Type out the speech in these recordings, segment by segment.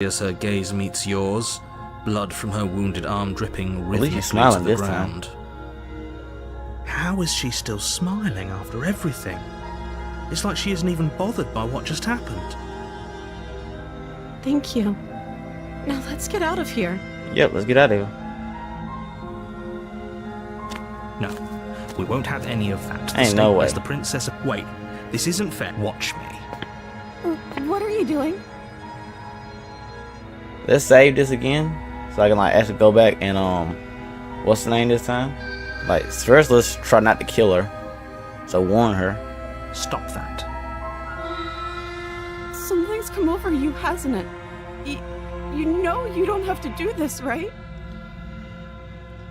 As her gaze meets yours, blood from her wounded arm dripping rhythmically smiling to the this time. ground. How is she still smiling after everything? It's like she isn't even bothered by what just happened. Thank you. Now let's get out of here. Yep, let's get out of here. No, we won't have any of that. Ain't no way. As the princess. Wait, this isn't fair. Watch me. What are you doing? Let's save this again, so I can like actually go back and what's the name this time? Like first, let's try not to kill her. So warn her. Stop that. Something's come over you, hasn't it? You know you don't have to do this, right?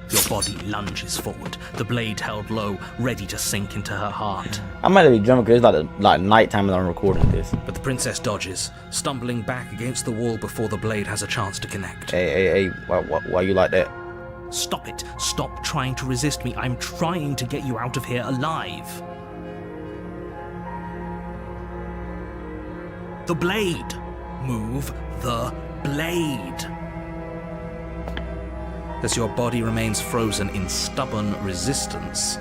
Your body lunges forward, the blade held low, ready to sink into her heart. I might be jumping because it's like nighttime and I'm recording this. But the princess dodges, stumbling back against the wall before the blade has a chance to connect. Hey, why you like that? Stop it. Stop trying to resist me. I'm trying to get you out of here alive. The blade. Move the blade. As your body remains frozen in stubborn resistance,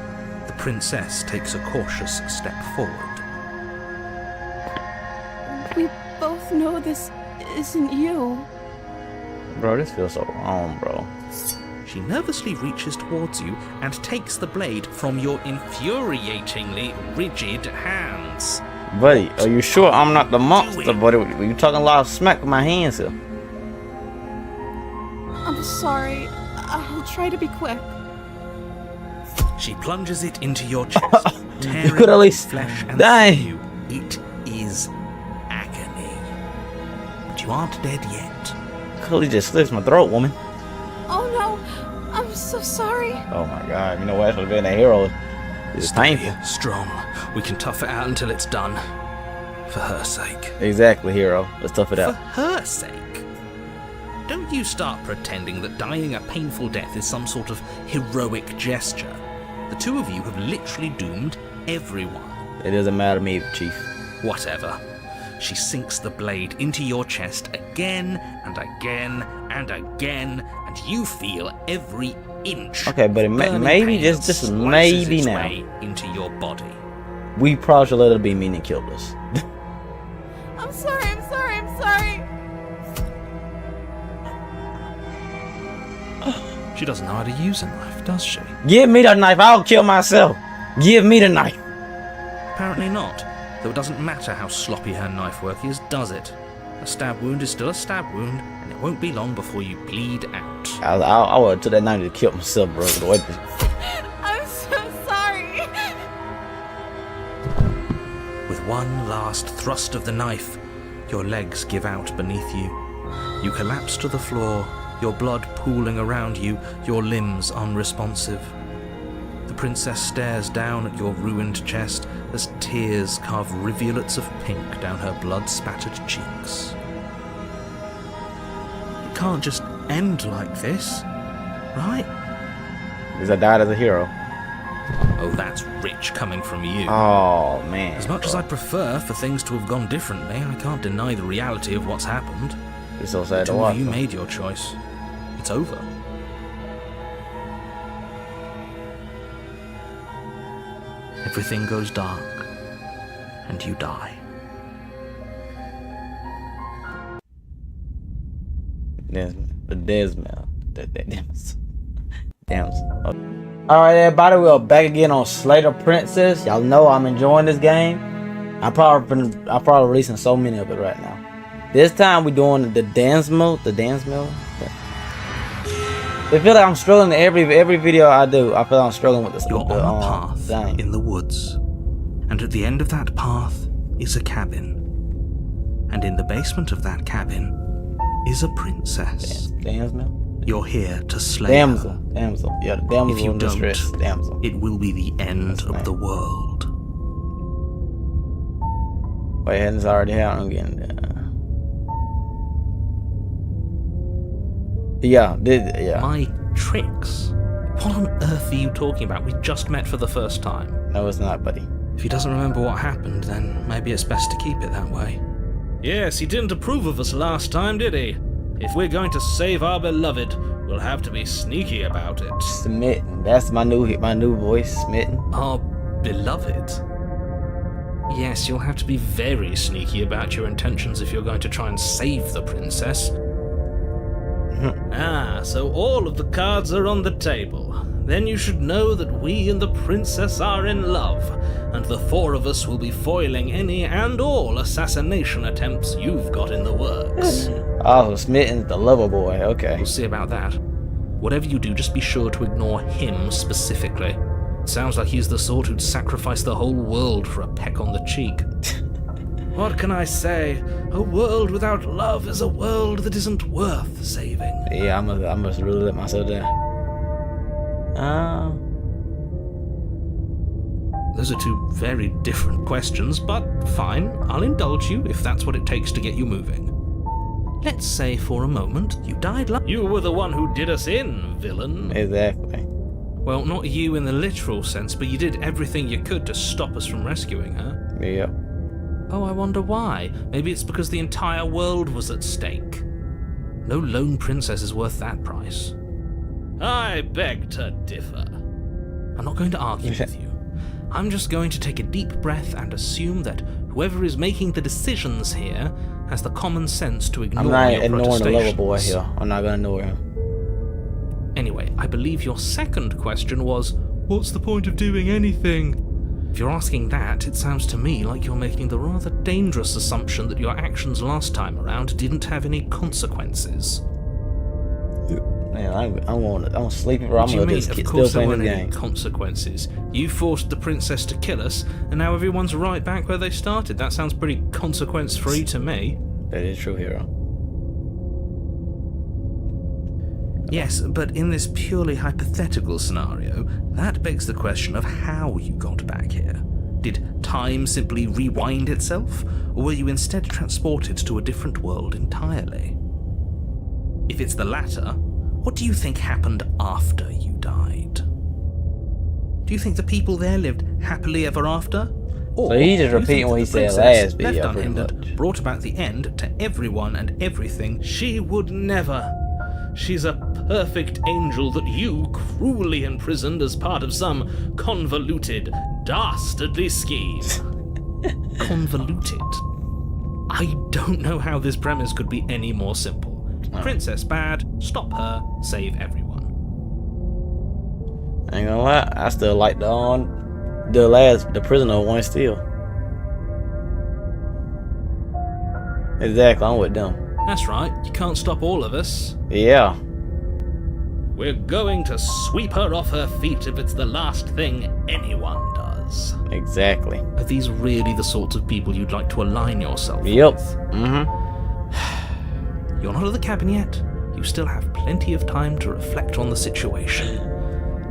the princess takes a cautious step forward. We both know this isn't you. Bro, this feels so wrong, bro. She nervously reaches towards you and takes the blade from your infuriatingly rigid hands. Buddy, are you sure I'm not the monster, buddy? You talking a lot of smack with my hands here. I'm sorry. I'll try to be quick. She plunges it into your chest, tearing could at least flesh and die. sinew. It is agony. But you aren't dead yet. Could just slits my throat, woman. Oh no, I'm so sorry. Oh my god, you know what? I should have been a hero. It's painful. Stay strong. We can tough it out until it's done. For her sake. Exactly, hero. Let's tough it For out. her sake. Don't you start pretending that dying a painful death is some sort of heroic gesture. The two of you have literally doomed everyone. It doesn't matter to me, Chief. Whatever. She sinks the blade into your chest again and again and again, and you feel every inch. Okay, but maybe just maybe now. Way into your body. We probably should let it be me and killed us. I'm sorry, I'm sorry, I'm sorry. She doesn't know how to use a knife, does she? Give me the knife, I'll kill myself. Give me the knife. Apparently not, though it doesn't matter how sloppy her knife work is, does it? A stab wound is still a stab wound, and it won't be long before you bleed out. I would have took that knife to kill myself, bro. I'm so sorry. With one last thrust of the knife, your legs give out beneath you. You collapse to the floor, your blood pooling around you, your limbs unresponsive. The princess stares down at your ruined chest as tears carve rivulets of pink down her blood-spattered cheeks. It can't just end like this, right? Because I died as a hero. Oh, that's rich coming from you. Oh, man. As much as I'd prefer for things to have gone differently, I can't deny the reality of what's happened. It's so sad The to two watch. of you made your choice. It's over. Everything goes dark, and you die. Damsel. Alright, everybody, we're back again on Slater Princess. Y'all know I'm enjoying this game. I'm probably releasing so many of it right now. This time we're doing the Damsel. I feel like I'm struggling every video I do. I feel like I'm struggling with this. You're on a path in the woods, and at the end of that path is a cabin. And in the basement of that cabin is a princess. Damsel. You're here to slay Damsel. her. Damsel. Yeah, the damsel If you in distress. don't, Damsel. it will be the end of the world. Wait, hadn't already happened again. Yeah. My tricks? What on earth are you talking about? We just met for the first time. No, it's not, buddy. If he doesn't remember what happened, then maybe it's best to keep it that way. Yes, he didn't approve of us last time, did he? If we're going to save our beloved, we'll have to be sneaky about it. Smitten. That's my new voice, Smitten. Our beloved? Yes, you'll have to be very sneaky about your intentions if you're going to try and save the princess. So all of the cards are on the table. Then you should know that we and the princess are in love, and the four of us will be foiling any and all assassination attempts you've got in the works. Oh, Smitten's the lover boy. Okay. We'll see about that. Whatever you do, just be sure to ignore him specifically. It sounds like he's the sort who'd sacrifice the whole world for a peck on the cheek. What can I say? A world without love is a world that isn't worth saving. Yeah, I must really let myself down. Those are two very different questions, but fine, I'll indulge you if that's what it takes to get you moving. Let's say for a moment you died You were the one who did us in, villain. Exactly. Well, not you in the literal sense, but you did everything you could to stop us from rescuing her. Yep. Oh, I wonder why. Maybe it's because the entire world was at stake. No lone princess is worth that price. I beg to differ. I'm not going to argue with you. I'm just going to take a deep breath and assume that whoever is making the decisions here has the common sense to ignore I'm not your ignoring the lover protestations. boy here. I'm not gonna ignore him. Anyway, I believe your second question was, what's the point of doing anything? If you're asking that, it sounds to me like you're making the rather dangerous assumption that your actions last time around didn't have any consequences. Man, I'm sleeping, bro. I'm gonna just Of still course there playing weren't this any game. consequences. You forced the princess to kill us, and now everyone's right back where they started. That sounds pretty consequence-free to me. That is true, hero. Yes, but in this purely hypothetical scenario, that begs the question of how you got back here. Did time simply rewind itself, or were you instead transported to a different world entirely? If it's the latter, what do you think happened after you died? Do you think the people there lived happily ever after? Or So he's just do you repeating think what that he the said princess, last video, left pretty unhindered, much. brought about the end to everyone and everything she would never? She's a perfect angel that you cruelly imprisoned as part of some convoluted, dastardly scheme. Convoluted? I don't know how this premise could be any more simple. Princess bad, stop her, save everyone. I ain't gonna lie, I still like the prisoner one still. Exactly, I'm with them. That's right, you can't stop all of us. Yeah. We're going to sweep her off her feet if it's the last thing anyone does. Exactly. Are these really the sorts of people you'd like to align yourself Yep. with? Mm-hmm. You're not at the cabin yet. You still have plenty of time to reflect on the situation.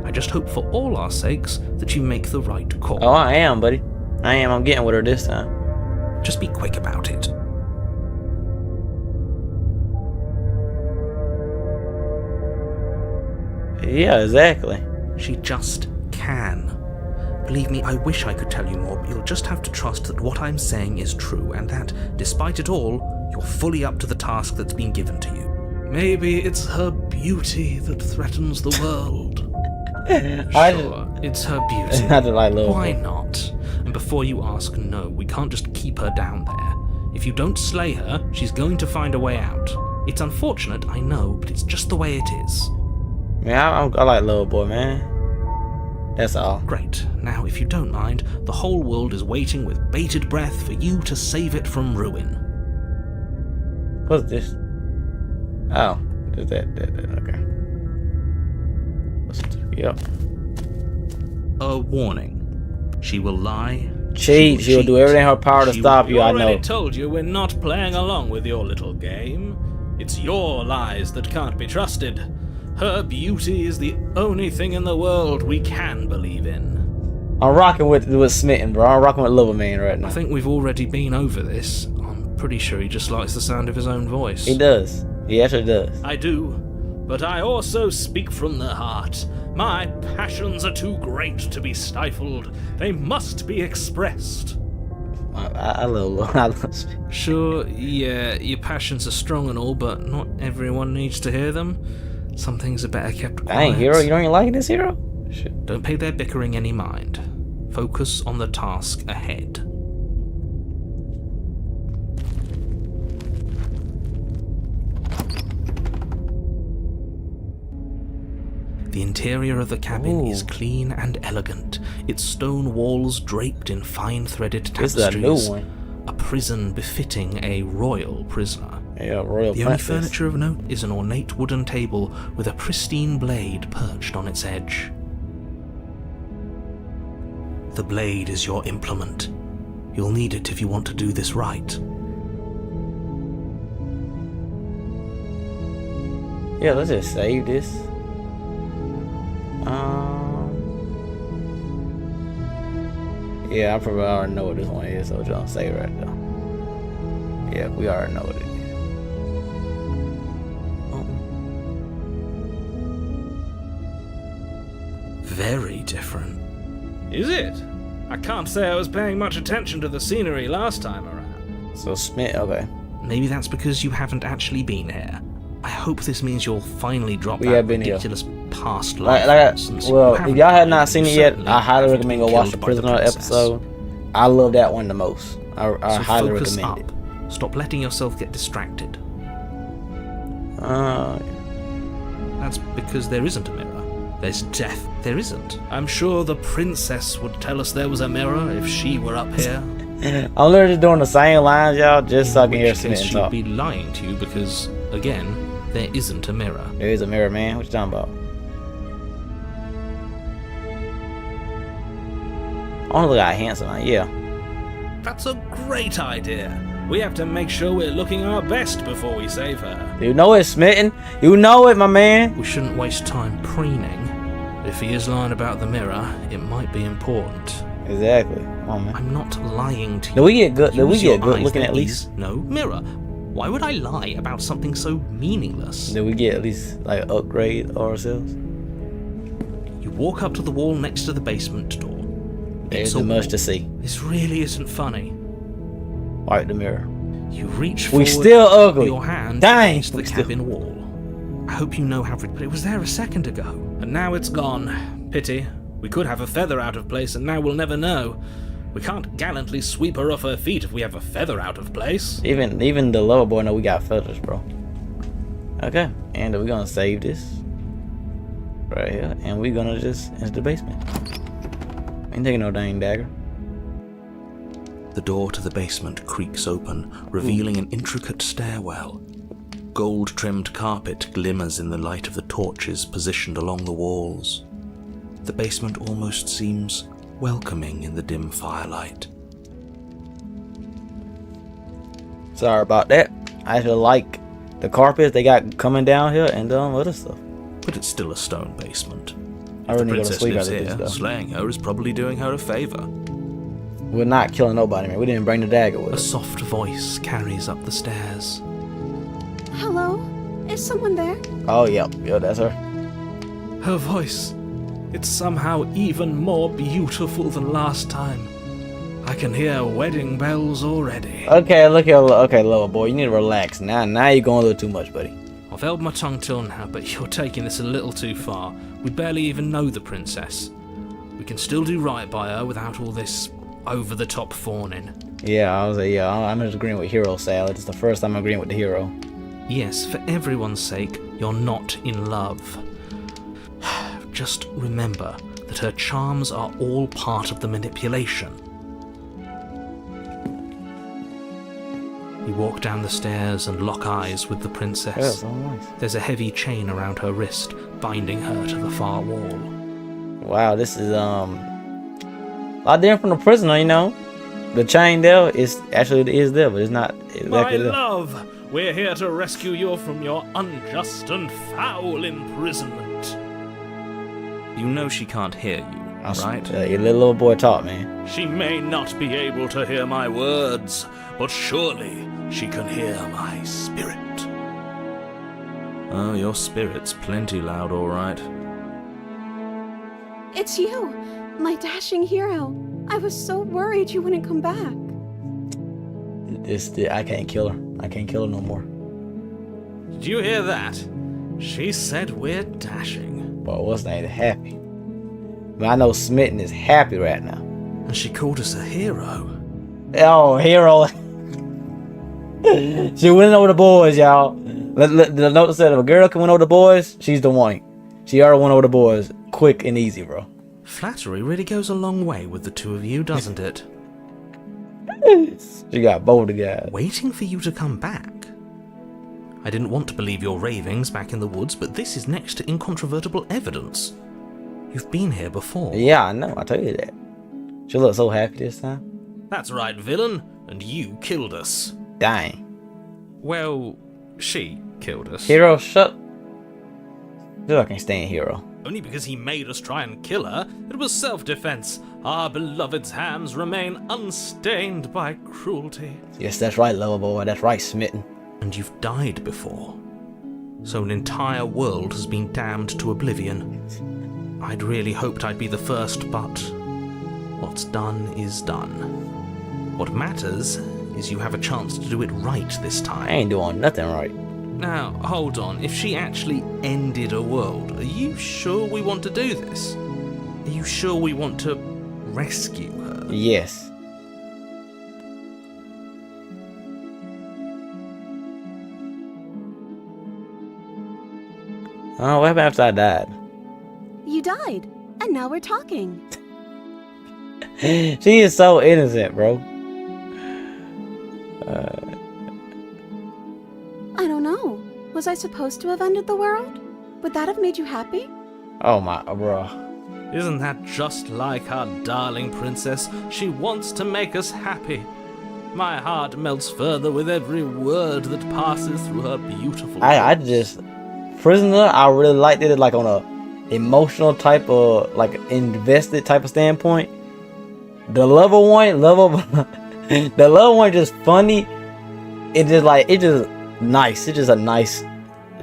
I just hope for all our sakes that you make the right call. Oh, I am, buddy. I am. I'm getting with her this time. Just be quick about it. Yeah, exactly. She just can. Believe me, I wish I could tell you more, but you'll just have to trust that what I'm saying is true, and that, despite it all, you're fully up to the task that's been given to you. Maybe it's her beauty that threatens the world. Sure, it's her beauty. I just like little. Why not? And before you ask, no, we can't just keep her down there. If you don't slay her, she's going to find a way out. It's unfortunate, I know, but it's just the way it is. Man, I like little boy, man. That's all. Great. Now, if you don't mind, the whole world is waiting with bated breath for you to save it from ruin. What's this? Oh, is that okay. Yep. A warning. She will lie. Cheat. She'll do everything in her power to stop you. I know. I already told you we're not playing along with your little game. It's your lies that can't be trusted. Her beauty is the only thing in the world we can believe in. I'm rocking with Smitten, bro. I'm rocking with Little Man right now. I think we've already been over this. I'm pretty sure he just likes the sound of his own voice. He does. He actually does. I do. But I also speak from the heart. My passions are too great to be stifled. They must be expressed. I love Smith. Sure, yeah, your passions are strong and all, but not everyone needs to hear them. Some things are better kept quiet. Dang, hero, you don't even like this hero? Shit. Don't pay their bickering any mind. Focus on the task ahead. The interior of the cabin is clean and elegant, its stone walls draped in fine-threaded tapestries. This is a new one. A prison befitting a royal prisoner. Yeah, royal The princess. only furniture of note is an ornate wooden table with a pristine blade perched on its edge. The blade is your implement. You'll need it if you want to do this right. Yeah, let's just save this. Yeah, I probably already know what this one is, so just save it right now. Yeah, we already know what it is. Very different. Is it? I can't say I was paying much attention to the scenery last time around. So Smith, okay. Maybe that's because you haven't actually been here. I hope this means you'll finally drop We that have been here. ridiculous past life Like, nonsense. well, You if haven't, y'all have not seen it you yet, certainly I highly haven't recommend been go watch the killed by Prisoner princess. episode. I love that one the most. I So highly focus recommend up. Stop letting yourself get distracted. it. That's because there isn't a mirror. There's death. There isn't. I'm sure the princess would tell us there was a mirror if she were up here. I'm literally doing the same lines, y'all, just so I can hear In which Smith case talk. she'd be lying to you because, again, there isn't a mirror. There is a mirror, man. What you talking about? I want to look at handsome, man. Yeah. That's a great idea. We have to make sure we're looking our best before we save her. You know it, Smitten. You know it, my man. We shouldn't waste time preening. If he is lying about the mirror, it might be important. Exactly. Oh man. I'm not lying to you. Did we get good? Did we Use your get good eyes, looking there at least? is no mirror. Why would I lie about something so meaningless? Did we get at least like upgrade ourselves? You walk up to the wall next to the basement door. There's It's a too much wall. to see. This really isn't funny. Wipe the mirror. You reach We forward still ugly. with your hand Dang, against the we still- cabin wall. I hope you know how but it was there a second ago, and now it's gone. Pity. We could have a feather out of place, and now we'll never know. We can't gallantly sweep her off her feet if we have a feather out of place. Even the lower boy know we got feathers, bro. Okay, and we're gonna save this right here, and we're gonna just enter the basement. Ain't taking no dang dagger. The door to the basement creaks open, revealing an intricate stairwell. Gold-trimmed carpet glimmers in the light of the torches positioned along the walls. The basement almost seems welcoming in the dim firelight. Sorry about that. I actually like the carpets they got coming down here and other stuff. But it's still a stone basement. I If really the need to go to princess sleep lives after this here, though. slaying her is probably doing her a favor. We're not killing nobody, man. We didn't bring the dagger with A us. soft voice carries up the stairs. Hello? Is someone there? Oh, yep, that's her. Her voice, it's somehow even more beautiful than last time. I can hear wedding bells already. Okay, look here. Okay, little boy, you need to relax. Now you're going a little too much, buddy. I've held my tongue till now, but you're taking this a little too far. We barely even know the princess. We can still do right by her without all this over-the-top fawning. Yeah, I'm just agreeing with Hero Salad. It's the first time I'm agreeing with the hero. Yes, for everyone's sake, you're not in love. Just remember that her charms are all part of the manipulation. You walk down the stairs and lock eyes with the princess. Yeah, so nice. There's a heavy chain around her wrist, binding her to the far wall. Wow, this is a lot different from the prisoner, you know. The chain there is there, but it's not exactly My there. love, we're here to rescue you from your unjust and foul imprisonment. You know she can't hear you, right? Your little boy talk, man. She may not be able to hear my words, but surely she can hear my spirit. Oh, your spirit's plenty loud, all right. It's you, my dashing hero. I was so worried you wouldn't come back. I can't kill her. I can't kill her no more. Did you hear that? She said we're dashing. But what's name is happy. But I know Smitten is happy right now. And she called us a hero. Oh, hero. She winning over the boys, y'all. The note said if a girl can win over the boys, she's the one. She already won over the boys quick and easy, bro. Flattery really goes a long way with the two of you, doesn't it? She got both of the guys. Waiting for you to come back. I didn't want to believe your ravings back in the woods, but this is next to incontrovertible evidence. You've been here before. Yeah, I know. I told you that. She looked so happy this time. That's right, villain. And you killed us. Dang. Well, she killed us. Hero, shut. Still, I can't stand Hero. Only because he made us try and kill her. It was self-defense. Our beloved's hands remain unstained by cruelty. Yes, that's right, lover boy. That's right, Smitten. And you've died before. So an entire world has been damned to oblivion. I'd really hoped I'd be the first, but what's done is done. What matters is you have a chance to do it right this time. I ain't doing nothing right. Now, hold on. If she actually ended a world, are you sure we want to do this? Are you sure we want to rescue her? Yes. Oh, what happened after I died? You died, and now we're talking. She is so innocent, bro. I don't know. Was I supposed to have ended the world? Would that have made you happy? Oh my, bro. Isn't that just like our darling princess? She wants to make us happy. My heart melts further with every word that passes through her beautiful I lips. just Prisoner. I really liked it, like on a emotional type of, like invested type of standpoint. The level one, the level one just funny. It just nice. It's just a nice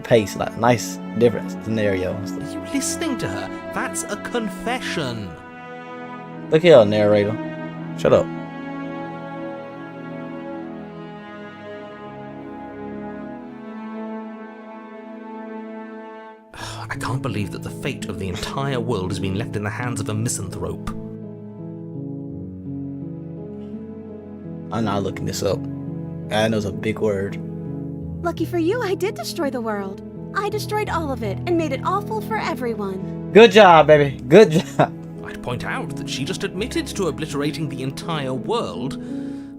pace, like nice different scenario. Are you listening to her? That's a confession. Look here, narrator. Shut up. I can't believe that the fate of the entire world has been left in the hands of a misanthrope. I'm not looking this up. I know it's a big word. Lucky for you, I did destroy the world. I destroyed all of it and made it awful for everyone. Good job, baby. Good job. I'd point out that she just admitted to obliterating the entire world,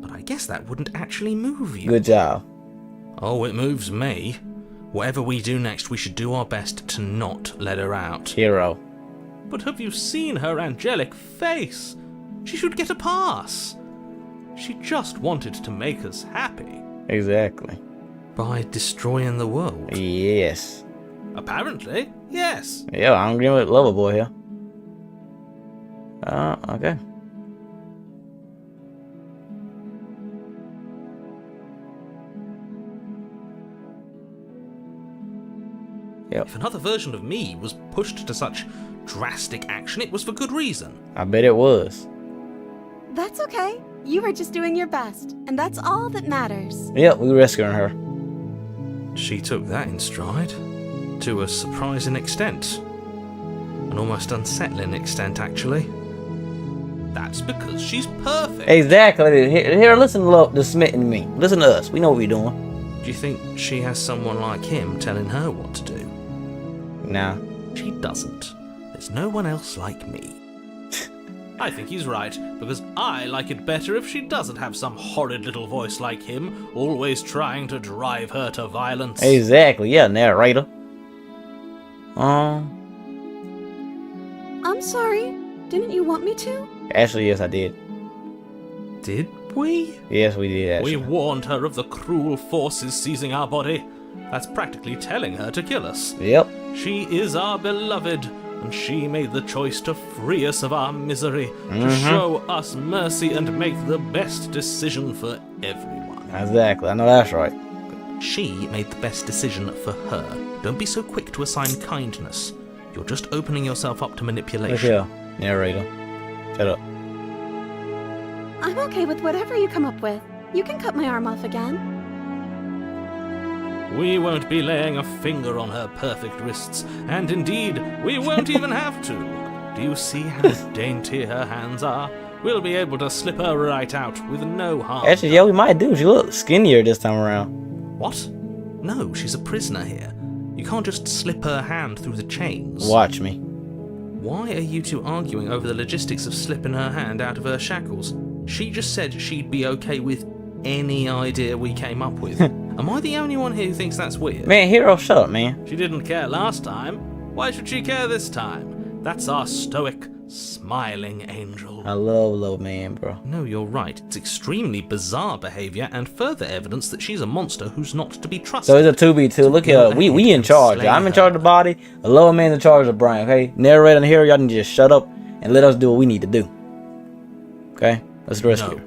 but I guess that wouldn't actually move you. Good job. Oh, it moves me. Whatever we do next, we should do our best to not let her out. Hero. But have you seen her angelic face? She should get a pass. She just wanted to make us happy. Exactly. By destroying the world. Yes. Apparently, yes. Yeah, I'm agreeing with Loverboy here. Okay. Yep. If another version of me was pushed to such drastic action, it was for good reason. I bet it was. That's okay. You were just doing your best, and that's all that matters. Yep, we rescuing her. She took that in stride. To a surprising extent. An almost unsettling extent, actually. That's because she's perfect. Exactly. Here, listen to Smitten me. Listen to us. We know what we're doing. Do you think she has someone like him telling her what to do? Nah. She doesn't. There's no one else like me. I think he's right, because I like it better if she doesn't have some horrid little voice like him, always trying to drive her to violence. Exactly. Yeah, narrator. I'm sorry. Didn't you want me to? Actually, yes, I did. Did we? Yes, we did, actually. We warned her of the cruel forces seizing our body. That's practically telling her to kill us. Yep. She is our beloved, and she made the choice to free us of our misery, to show us mercy and make the best decision for everyone. Exactly. I know that's right. She made the best decision for her. Don't be so quick to assign kindness. You're just opening yourself up to manipulation. Look here, narrator. Shut up. I'm okay with whatever you come up with. You can cut my arm off again. We won't be laying a finger on her perfect wrists, and indeed, we won't even have to. Do you see how dainty her hands are? We'll be able to slip her right out with no harm. Actually, yeah, we might do. She looks skinnier this time around. What? No, she's a prisoner here. You can't just slip her hand through the chains. Watch me. Why are you two arguing over the logistics of slipping her hand out of her shackles? She just said she'd be okay with any idea we came up with. Am I the only one here who thinks that's weird? Man, Hero, shut up, man. She didn't care last time. Why should she care this time? That's our stoic, smiling angel. I love man, bro. No, you're right. It's extremely bizarre behavior and further evidence that she's a monster who's not to be trusted. So it's a 2v2. Look here, we in charge. I'm in charge of the body. The lower man's in charge of the brain, okay? Narrator and Hero, y'all can just shut up and let us do what we need to do. Okay? Let's rescue her.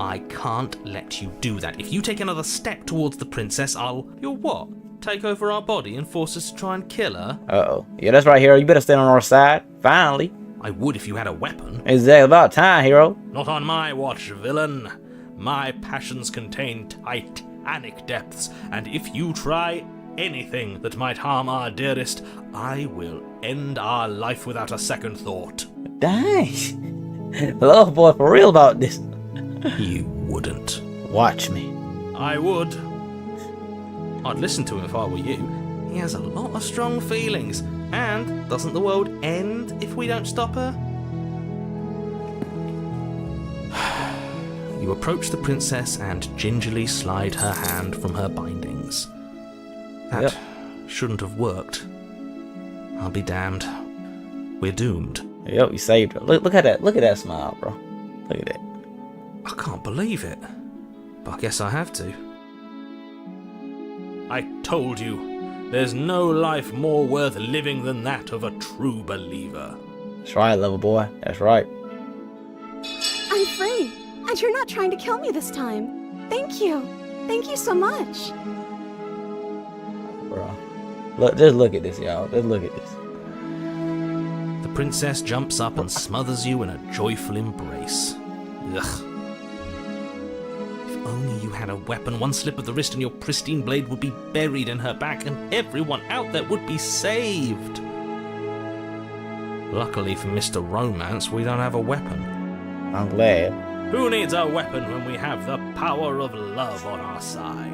I can't let you do that. If you take another step towards the princess, You'll what? Take over our body and force us to try and kill her? Uh-oh. Yeah, that's right, Hero. You better stand on our side. Finally. I would if you had a weapon. Exactly. About time, Hero. Not on my watch, villain. My passions contain titanic depths, and if you try anything that might harm our dearest, I will end our life without a second thought. Dang. Love boy for real about this. You wouldn't. Watch me. I would. I'd listen to him if I were you. He has a lot of strong feelings. And doesn't the world end if we don't stop her? You approach the princess and gingerly slide her hand from her bindings. That shouldn't have worked. I'll be damned. We're doomed. Yep, you saved her. Look at that. Look at that smile, bro. Look at that. I can't believe it. But I guess I have to. I told you, there's no life more worth living than that of a true believer. That's right, little boy. That's right. I'm free, and you're not trying to kill me this time. Thank you. Thank you so much. Bro. Look, just look at this, y'all. Just look at this. The princess jumps up and smothers you in a joyful embrace. Ugh. If only you had a weapon, one slip of the wrist and your pristine blade would be buried in her back and everyone out there would be saved. Luckily for Mr. Romance, we don't have a weapon. I'm glad. Who needs a weapon when we have the power of love on our side?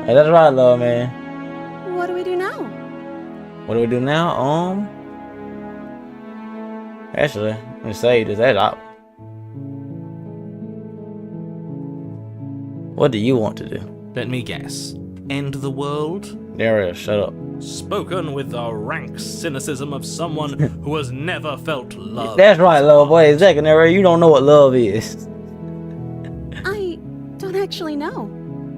Hey, that's right, love, man. What do we do now? What do we do now? Actually, let me say this. What do you want to do? Let me guess. End the world? Daria, shut up. Spoken with the rank cynicism of someone who has never felt love. That's right, love boy. Exactly, Daria. You don't know what love is. I don't actually know.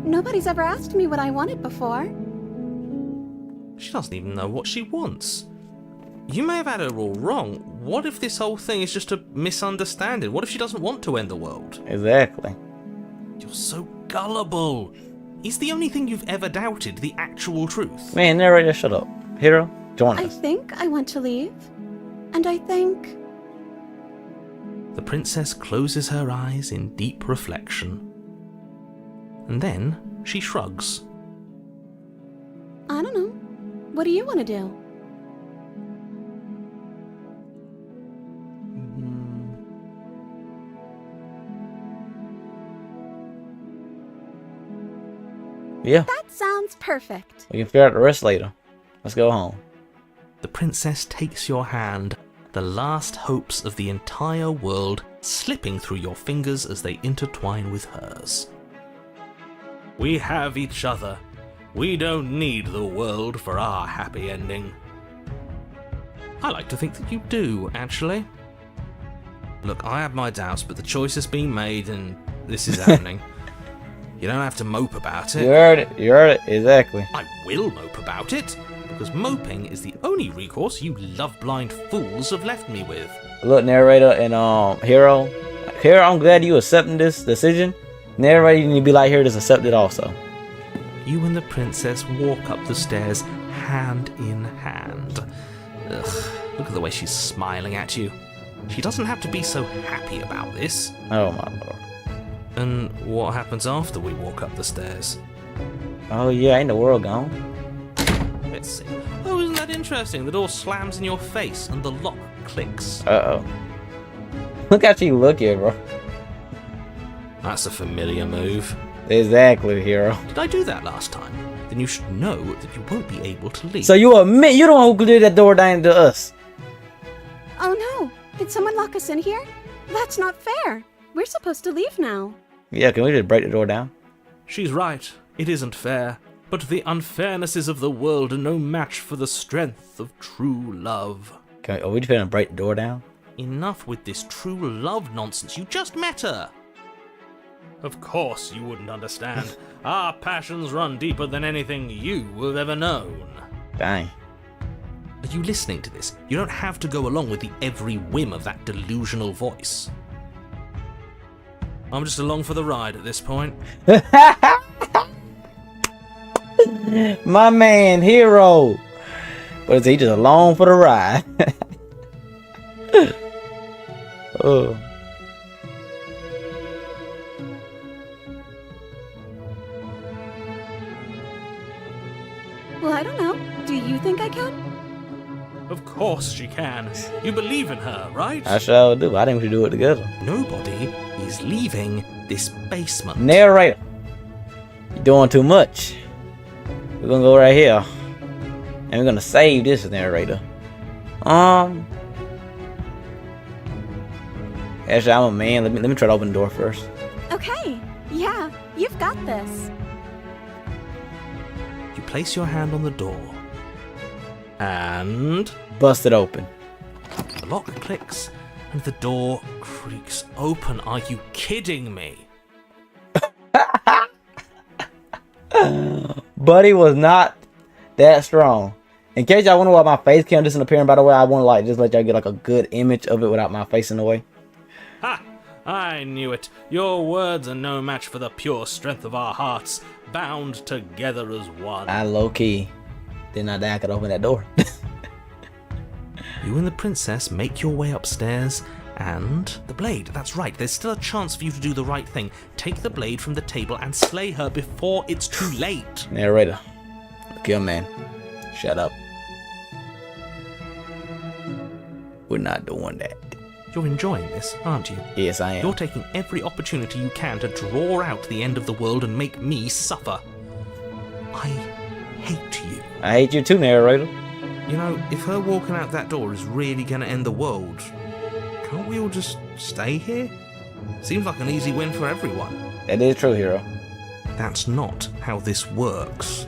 Nobody's ever asked me what I wanted before. She doesn't even know what she wants. You may have had her all wrong. What if this whole thing is just a misunderstanding? What if she doesn't want to end the world? Exactly. You're so gullible. Is the only thing you've ever doubted the actual truth? Man, narrator, shut up. Hero, join I us. think I want to leave. And I think... The princess closes her eyes in deep reflection. And then she shrugs. I don't know. What do you want to do? Yeah, That sounds perfect. we can figure out the rest later. Let's go home. The princess takes your hand, the last hopes of the entire world slipping through your fingers as they intertwine with hers. We have each other. We don't need the world for our happy ending. I like to think that you do, actually. Look, I have my doubts, but the choice has been made and this is happening. You don't have to mope about it. You heard it. You heard it. Exactly. I will mope about it, because moping is the only recourse you love-blind fools have left me with. Look, narrator and Hero. Hero, I'm glad you accepting this decision. Narrator, you need to be like here, just accept it also. You and the princess walk up the stairs hand in hand. Ugh, look at the way she's smiling at you. She doesn't have to be so happy about this. Oh my lord. And what happens after we walk up the stairs? Oh yeah, ain't the world gone? Let's see. Oh, isn't that interesting? The door slams in your face and the lock clicks. Uh-oh. Look how she looking, bro. That's a familiar move. Exactly, hero. Did I do that last time? Then you should know that you won't be able to leave. So you admit you're the one who did that door down to us? Oh no! Did someone lock us in here? That's not fair. We're supposed to leave now. Yeah, can we just break the door down? She's right. It isn't fair. But the unfairnesses of the world are no match for the strength of true love. Are we just gonna break the door down? Enough with this true love nonsense. You just met her. Of course you wouldn't understand. Our passions run deeper than anything you have ever known. Dang. Are you listening to this? You don't have to go along with the every whim of that delusional voice. I'm just along for the ride at this point. My man, hero. What is he, just along for the ride? Oh. Well, I don't know. Do you think I can? Of course she can. You believe in her, right? I sure do. I think we should do it together. Nobody is leaving this basement. Narrator. You're doing too much. We're gonna go right here. And we're gonna save this narrator. Actually, I'm a man. Let me try to open the door first. Okay. Yeah, you've got this. You place your hand on the door. And Bust it open. the lock clicks and the door creaks open. Are you kidding me? Buddy was not that strong. In case y'all wonder why my face cam disappearing, by the way, I want to like just let y'all get like a good image of it without my face in the way. Ha! I knew it. Your words are no match for the pure strength of our hearts, bound together as one. I low key did not think I could open that door. You and the princess make your way upstairs, and the blade. That's right, there's still a chance for you to do the right thing. Take the blade from the table and slay her before it's too late. Narrator. Look here, man. Shut up. We're not doing that. You're enjoying this, aren't you? Yes, I am. You're taking every opportunity you can to draw out the end of the world and make me suffer. I hate you. I hate you too, narrator. You know, if her walking out that door is really gonna end the world, can't we all just stay here? Seems like an easy win for everyone. That is true, hero. That's not how this works.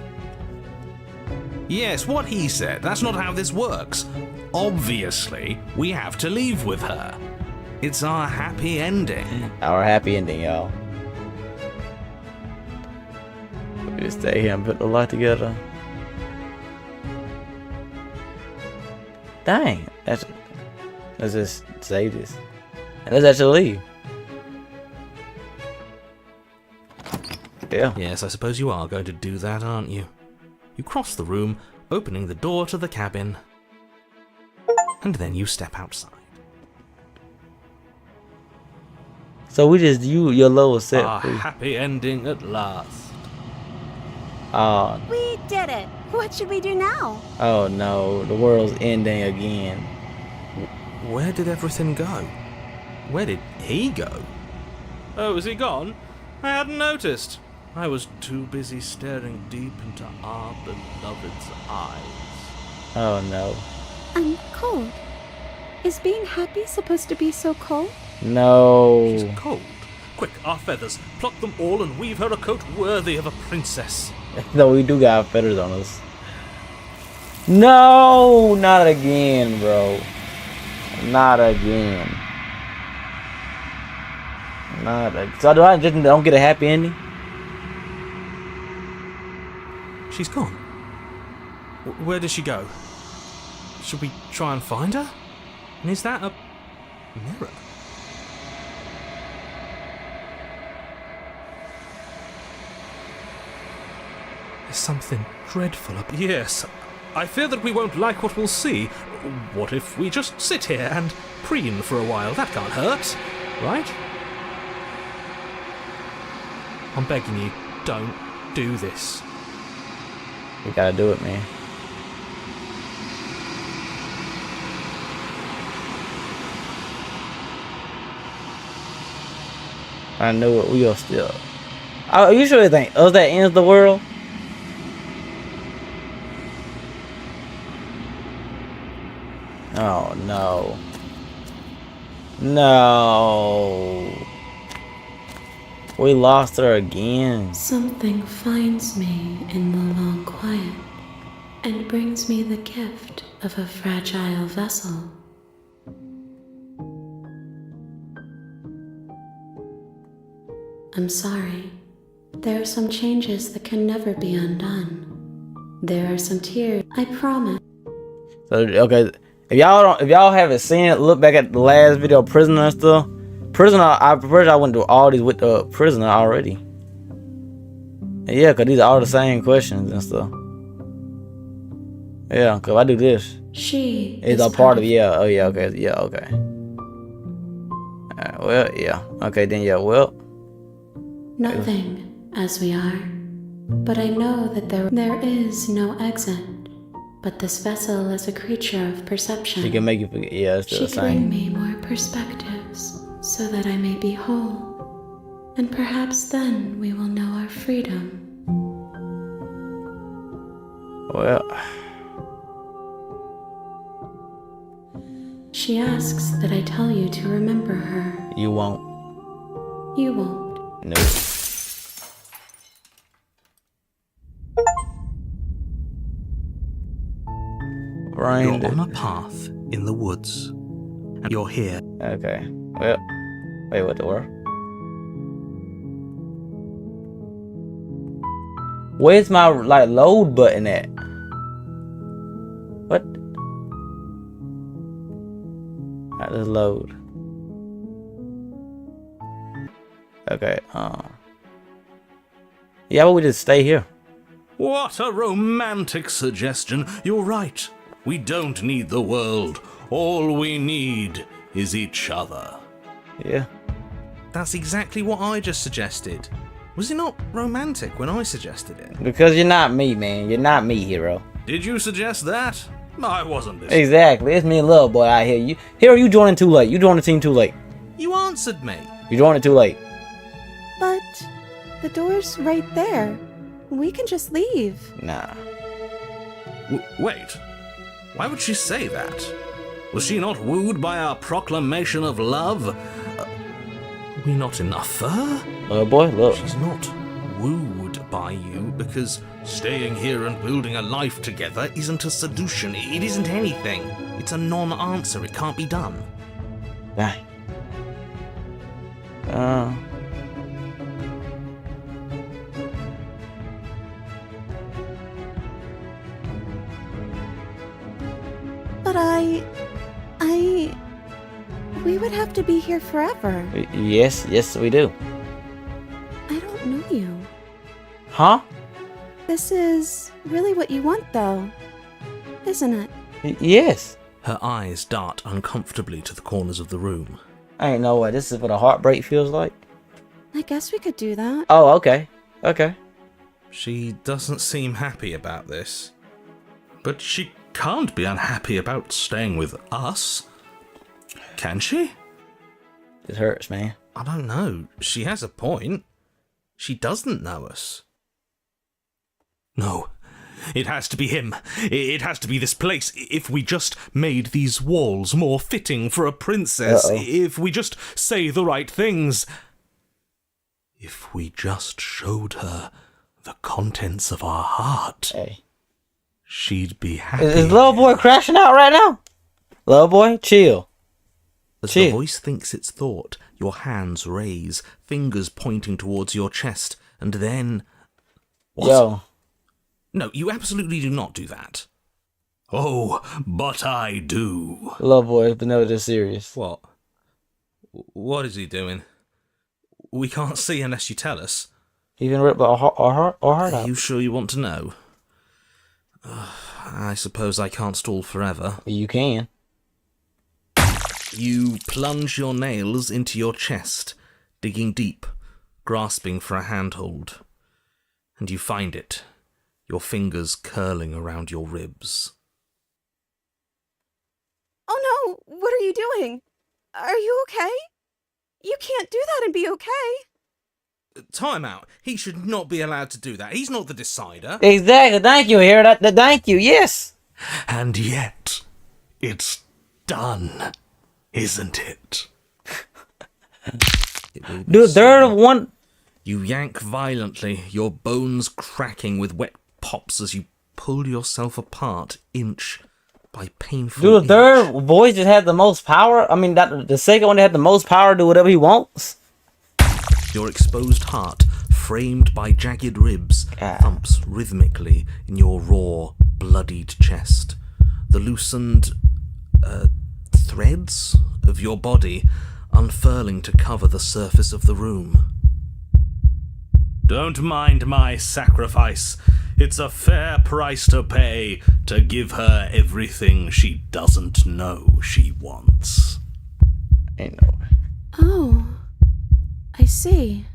Yes, what he said. That's not how this works. Obviously, we have to leave with her. It's our happy ending. Our happy ending, y'all. We just stay here and put the light together. Dang, let's just save this. And let's actually leave. Yeah. Yes, I suppose you are going to do that, aren't you? You cross the room, opening the door to the cabin. And then you step outside. So we just your lower set Our free. happy ending at last. We did it. What should we do now? Oh no, the world's ending again. Where did everything go? Where did he go? Oh, is he gone? I hadn't noticed. I was too busy staring deep into our beloved's eyes. Oh no. I'm cold. Is being happy supposed to be so cold? No. She's cold. Quick, our feathers. Pluck them all and weave her a coat worthy of a princess. No, we do got feathers on us. No, not again, bro. Not again. So do I just don't get a happy ending? She's gone. Where did she go? Should we try and find her? And is that a mirror? There's something dreadful up. Yes, I fear that we won't like what we'll see. What if we just sit here and preen for a while? That can't hurt, right? I'm begging you, don't do this. You gotta do it, man. I knew it. We are still. Oh, you sure think us that ends the world? Oh no. No. We lost her again. Something finds me in the long quiet and brings me the gift of a fragile vessel. I'm sorry. There are some changes that can never be undone. There are some tears, I promise. So okay, if y'all haven't seen it, look back at the last video, Prisoner and stuff. Prisoner, I prefer I went through all these with the Prisoner already. And yeah, cause these are all the same questions and stuff. Yeah, cause if I do this, She it's a part of yeah. Oh yeah, okay, yeah, okay. Well, yeah, okay, then yeah, well. nothing as we are. But I know that there is no exit. But this vessel is a creature of perception. She can make you forget. Yeah, it's still the She can bring same. me more perspectives so that I may be whole. And perhaps then we will know our freedom. Well, She asks that I tell you to remember her. you won't. You won't. No. Brian. You're on a path in the woods, and you're here. Okay. Well, wait, what the world? Where's my like load button at? What? Alright, let's load. Okay. Yeah, but we just stay here. What a romantic suggestion. You're right. We don't need the world. All we need is each other. Yeah. That's exactly what I just suggested. Was it not romantic when I suggested it? Because you're not me, man. You're not me, hero. Did you suggest that? I wasn't listening. Exactly. It's me and Little Boy out here. Hero, you joining too late. You joined the team too late. You answered me. You joined it too late. But the door's right there. We can just leave. Nah. Wait. Why would she say that? Was she not wooed by our proclamation of love? Are we not enough for her? Little boy, look. She's not wooed by you because staying here and building a life together isn't a seduction. It isn't anything. It's a non-answer. It can't be done. Dang. But we would have to be here forever. Yes, we do. I don't know you. Huh? This is really what you want, though, isn't it? Yes. Her eyes dart uncomfortably to the corners of the room. I ain't know what this is what a heartbreak feels like. I guess we could do that. Oh, okay. Okay. She doesn't seem happy about this. But she can't be unhappy about staying with us. Can she? It hurts, man. I don't know. She has a point. She doesn't know us. No. It has to be him. It has to be this place. If we just made these walls more fitting for a princess. Uh-oh. If we just say the right things. If we just showed her the contents of our heart. Hey. She'd be happy. Is little boy crashing out right now? Little boy, chill. As Chill. the voice thinks its thought, your hands raise, fingers pointing towards your chest, and then... What? Yo. No, you absolutely do not do that. Oh, but I do. Little boy, but never this serious. What? What is he doing? We can't see unless you tell us. He been ripped our heart Are out. you sure you want to know? I suppose I can't stall forever. You can. You plunge your nails into your chest, digging deep, grasping for a handhold, and you find it, your fingers curling around your ribs. Oh no, what are you doing? Are you okay? You can't do that and be okay. Time out. He should not be allowed to do that. He's not the decider. Exactly. Thank you, Hero. Thank you. Yes. And yet, it's done, isn't it? Dude, they're the one. You yank violently, your bones cracking with wet pops as you pull yourself apart inch by painful Dude, inch. the third voice just had the most power. I mean, the second one that had the most power to do whatever he wants. Your exposed heart, framed by jagged ribs, thumps rhythmically in your raw, bloodied chest. The loosened threads of your body unfurling to cover the surface of the room. Don't mind my sacrifice. It's a fair price to pay to give her everything she doesn't know she wants. Ain't no way. Oh, I see.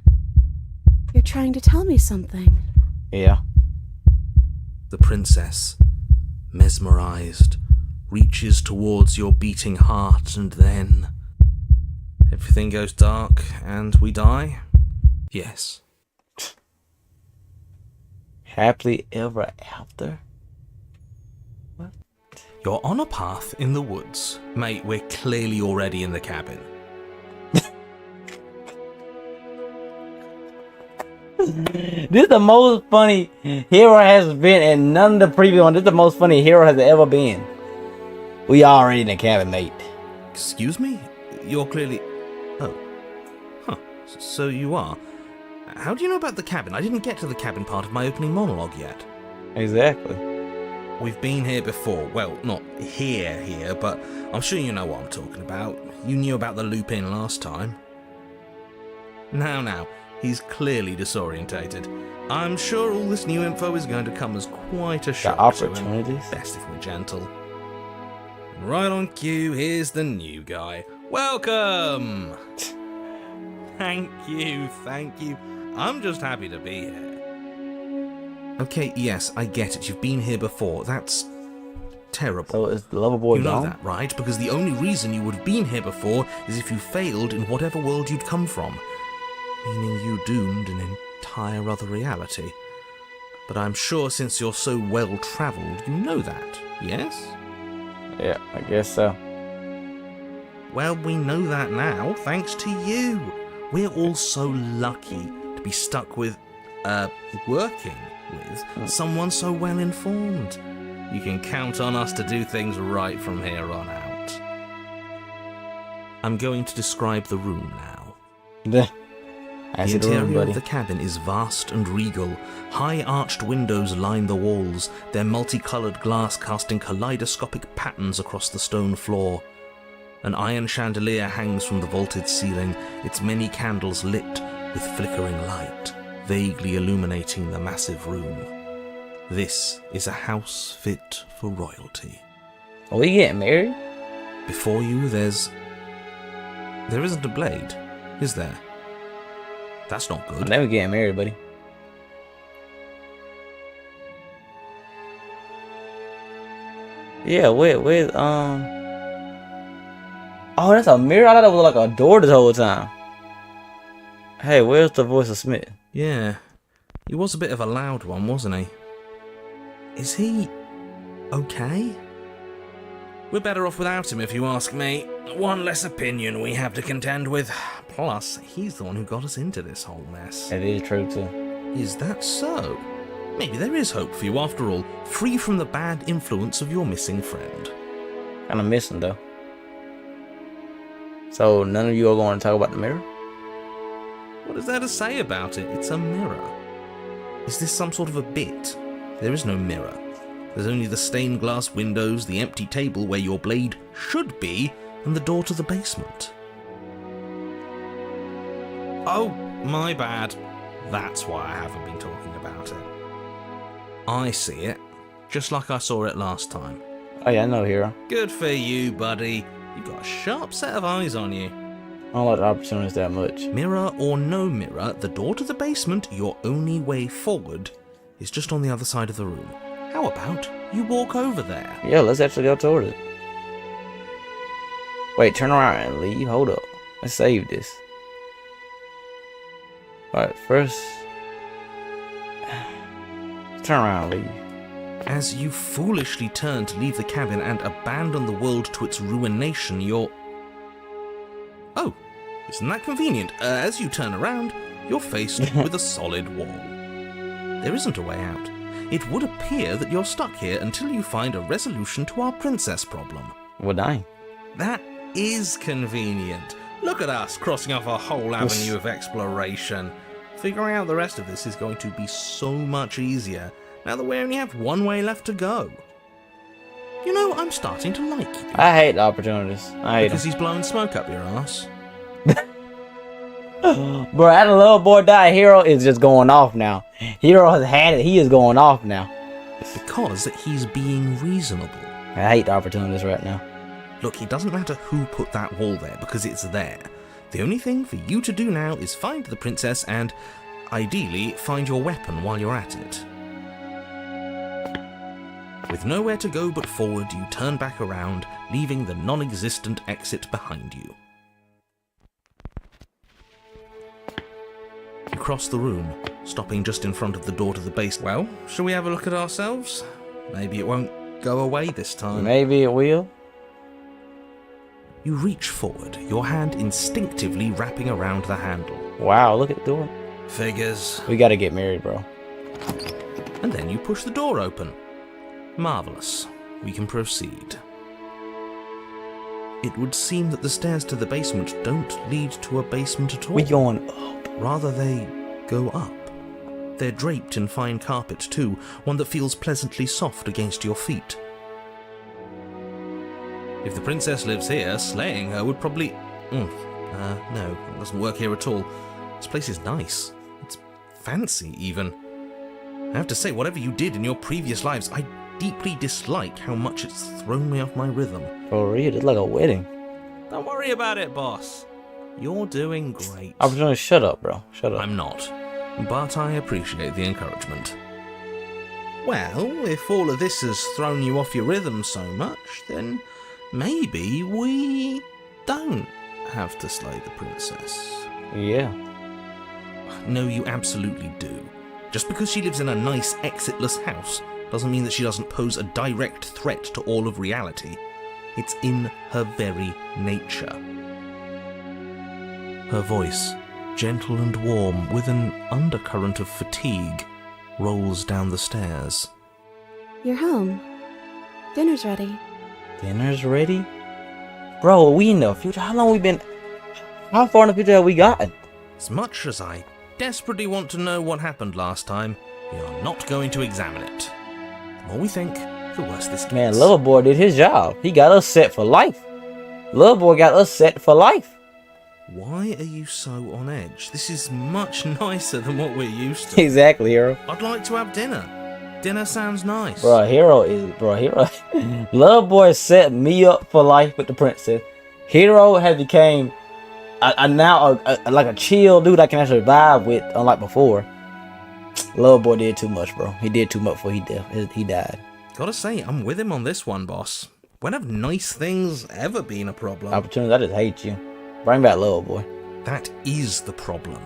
You're trying to tell me something. Yeah. The princess, mesmerized, reaches towards your beating heart, and then everything goes dark and we die? Yes. Happily ever after? What? You're on a path in the woods. Mate, we're clearly already in the cabin. This is the most funny Hero has been in none of the previous ones. This is the most funny Hero has ever been. We already in the cabin, mate. Excuse me? You're clearly... Oh. Huh. So you are. How do you know about the cabin? I didn't get to the cabin part of my opening monologue yet. Exactly. We've been here before. Well, not here, but I'm sure you know what I'm talking about. You knew about the loop-in last time. Now, he's clearly disorientated. I'm sure all this new info is going to come as quite a shock to him. Opportunities. Best if we're gentle. Right on cue, here's the new guy. Welcome! Thank you. I'm just happy to be here. Okay, yes, I get it. You've been here before. That's terrible. So is the lover boy You know gone? that, right? Because the only reason you would have been here before is if you failed in whatever world you'd come from. Meaning you doomed an entire other reality. But I'm sure since you're so well-travelled, you know that, yes? Yeah, I guess so. Well, we know that now, thanks to you. We're all so lucky to be stuck with, working with someone so well-informed. You can count on us to do things right from here on out. I'm going to describe the room now. I The see the room, interior buddy. of the cabin is vast and regal. High arched windows line the walls, their multicoloured glass casting kaleidoscopic patterns across the stone floor. An iron chandelier hangs from the vaulted ceiling, its many candles lit with flickering light, vaguely illuminating the massive room. This is a house fit for royalty. Are we getting married? Before you, there isn't a blade, is there? That's not good. Then we getting married, buddy. Yeah, where's Oh, that's a mirror? I thought it was like a door this whole time. Hey, where's the voice of Smith? Yeah, he was a bit of a loud one, wasn't he? Is he okay? We're better off without him, if you ask me. One less opinion we have to contend with. Plus, he's the one who got us into this whole mess. That is true, too. Is that so? Maybe there is hope for you after all, free from the bad influence of your missing friend. Kinda missing, though. So, none of you are going to talk about the mirror? What is there to say about it? It's a mirror. Is this some sort of a bit? There is no mirror. There's only the stained glass windows, the empty table where your blade should be, and the door to the basement. Oh, my bad. That's why I haven't been talking about it. I see it, just like I saw it last time. Oh, yeah, I know, Hero. Good for you, buddy. You've got a sharp set of eyes on you. I don't like the opportunities that much. Mirror or no mirror, the door to the basement, your only way forward, is just on the other side of the room. How about you walk over there? Yeah, let's actually go toward it. Wait, turn around and leave. Hold up. Let's save this. Alright, first. Turn around and leave. As you foolishly turn to leave the cabin and abandon the world to its ruination, you're... Oh, isn't that convenient? As you turn around, you're faced with a solid wall. There isn't a way out. It would appear that you're stuck here until you find a resolution to our princess problem. Well, dang. That is convenient. Look at us crossing off a whole avenue of exploration. Figuring out the rest of this is going to be so much easier now that we only have one way left to go. You know, I'm starting to like you. I hate the opportunities. I hate Because them. he's blowing smoke up your ass. Bro, that little boy died. Hero is just going off now. Hero has had it. He is going off now. Because he's being reasonable. I hate the opportunities right now. Look, it doesn't matter who put that wall there, because it's there. The only thing for you to do now is find the princess and, ideally, find your weapon while you're at it. With nowhere to go but forward, you turn back around, leaving the non-existent exit behind you. You cross the room, stopping just in front of the door to the base. Well, shall we have a look at ourselves? Maybe it won't go away this time. Maybe it will. You reach forward, your hand instinctively wrapping around the handle. Wow, look at the door. Figures. We gotta get married, bro. And then you push the door open. Marvelous. We can proceed. It would seem that the stairs to the basement don't lead to a basement at all. We going up. Rather, they go up. They're draped in fine carpet too, one that feels pleasantly soft against your feet. If the princess lives here, slaying her would probably... no, it doesn't work here at all. This place is nice. It's fancy, even. I have to say, whatever you did in your previous lives, I deeply dislike how much it's thrown me off my rhythm. For real, it's like a wedding. Don't worry about it, boss. You're doing great. Opportunity, shut up, bro. Shut up. I'm not, but I appreciate the encouragement. Well, if all of this has thrown you off your rhythm so much, then maybe we don't have to slay the princess. Yeah. No, you absolutely do. Just because she lives in a nice, exitless house doesn't mean that she doesn't pose a direct threat to all of reality. It's in her very nature. Her voice, gentle and warm, with an undercurrent of fatigue, rolls down the stairs. You're home. Dinner's ready. Dinner's ready? Bro, we in the future? How long we been... How far in the future have we gotten? As much as I desperately want to know what happened last time, we are not going to examine it. The more we think, the worse this gets. Man, little boy did his job. He got us set for life. Little boy got us set for life. Why are you so on edge? This is much nicer than what we're used to. Exactly, Hero. I'd like to have dinner. Dinner sounds nice. Bro, Hero. Little boy set me up for life with the princess. Hero has became like a chill dude I can actually vibe with, unlike before. Little boy did too much, bro. He did too much before he died. Gotta say, I'm with him on this one, boss. When have nice things ever been a problem? Opportunities, I just hate you. Bring back little boy. That is the problem.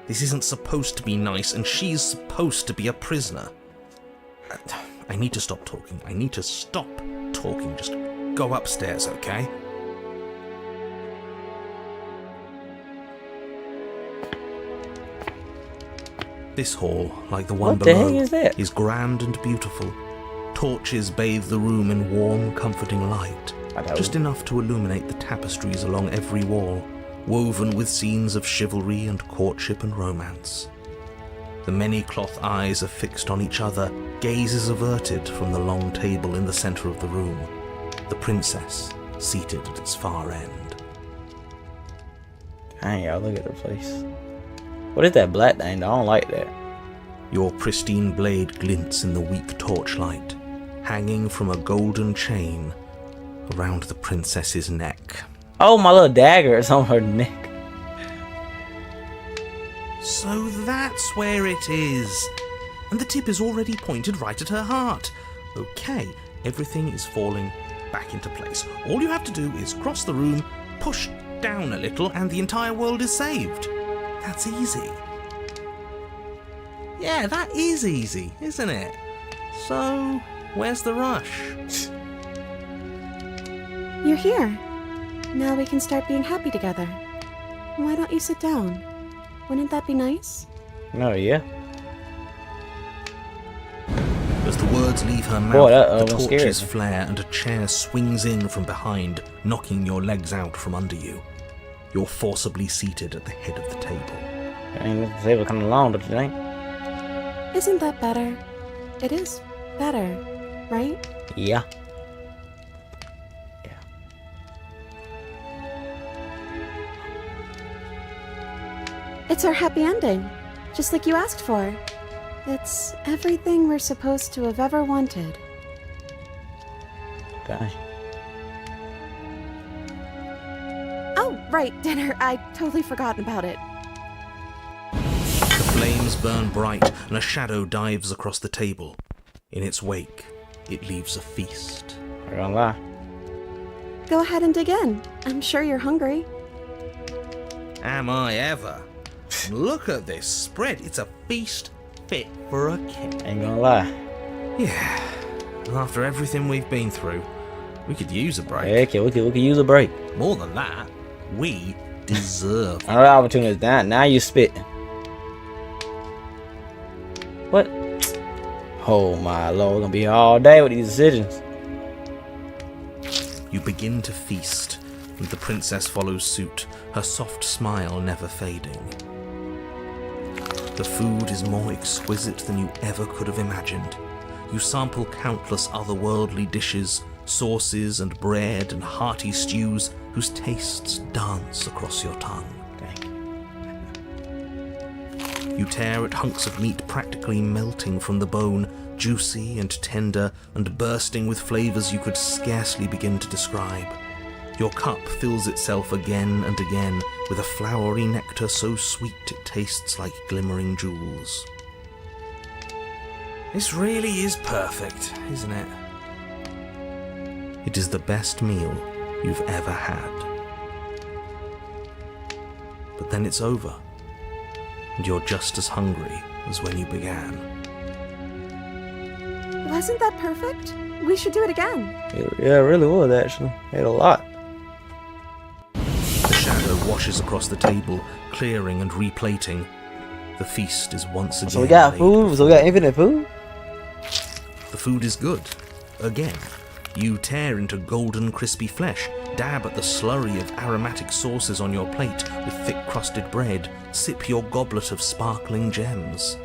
This isn't supposed to be nice, and she's supposed to be a prisoner. I need to stop talking. I need to stop talking. Just go upstairs, okay? This hall, like the one What the below, heck is that? is grand and beautiful. Torches bathe the room in warm, comforting light, just enough to illuminate the tapestries along every wall, woven with scenes of chivalry and courtship and romance. The many cloth eyes are fixed on each other, gazes averted from the long table in the center of the room, the princess seated at its far end. Dang, y'all, look at the place. What is that black thing? I don't like that. Your pristine blade glints in the weak torchlight, hanging from a golden chain around the princess's neck. Oh, my little dagger is on her neck. So that's where it is. And the tip is already pointed right at her heart. Okay, everything is falling back into place. All you have to do is cross the room, push down a little, and the entire world is saved. That's easy. Yeah, that is easy, isn't it? So, where's the rush? You're here. Now we can start being happy together. Why don't you sit down? Wouldn't that be nice? No, yeah. As the words leave her mouth, Boy, that the almost torches scares me. flare and a chair swings in from behind, knocking your legs out from under you. You're forcibly seated at the head of the table. And the table kind of long, don't you think? Isn't that better? It is better, right? Yeah. It's our happy ending, just like you asked for. It's everything we're supposed to have ever wanted. Dang. Oh, right, dinner. I totally forgotten about it. The flames burn bright and a shadow dives across the table. In its wake, it leaves a feast. I'm gonna lie. Go ahead and dig in. I'm sure you're hungry. Am I ever? Look at this spread. It's a feast fit for a king. Ain't gonna lie. Yeah. After everything we've been through, we could use a break. Yeah, okay, we could use a break. More than that, we deserve it. Another opportunity is down. Now you spitting. What? Oh my lord, we're gonna be here all day with these decisions. You begin to feast, and the princess follows suit, her soft smile never fading. The food is more exquisite than you ever could have imagined. You sample countless otherworldly dishes, sauces and bread and hearty stews whose tastes dance across your tongue. Dang. You tear at hunks of meat practically melting from the bone, juicy and tender and bursting with flavors you could scarcely begin to describe. Your cup fills itself again and again with a flowery nectar so sweet it tastes like glimmering jewels. This really is perfect, isn't it? It is the best meal you've ever had. But then it's over, and you're just as hungry as when you began. Wasn't that perfect? We should do it again. Yeah, it really was actually. Ate a lot. The shadow washes across the table, clearing and replating. The feast is once again. So we got laid food. before So we got infinite food. The food is good. Again, you tear into golden crispy flesh, dab at the slurry of aromatic sauces on your plate with thick crusted bread, sip your goblet of sparkling gems.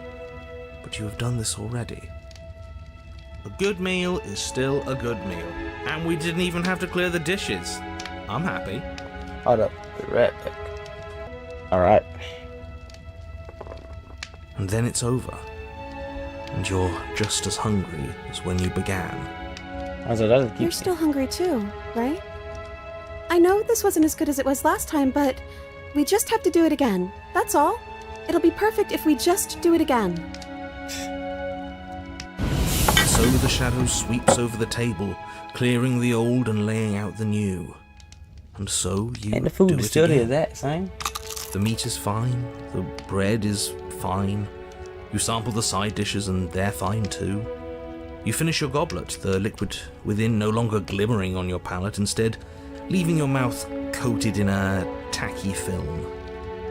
But you have done this already. A good meal is still a good meal, and we didn't even have to clear the dishes. I'm happy. Hold up. Be right back. Alright. And then it's over, and you're just as hungry as when you began. You're still hungry too, right? I know this wasn't as good as it was last time, but we just have to do it again. That's all. It'll be perfect if we just do it again. So the shadow sweeps over the table, clearing the old and laying out the new. And so you And the do food it is still again. that same. The meat is fine, the bread is fine. You sample the side dishes and they're fine too. You finish your goblet, the liquid within no longer glimmering on your palate, instead leaving your mouth coated in a tacky film.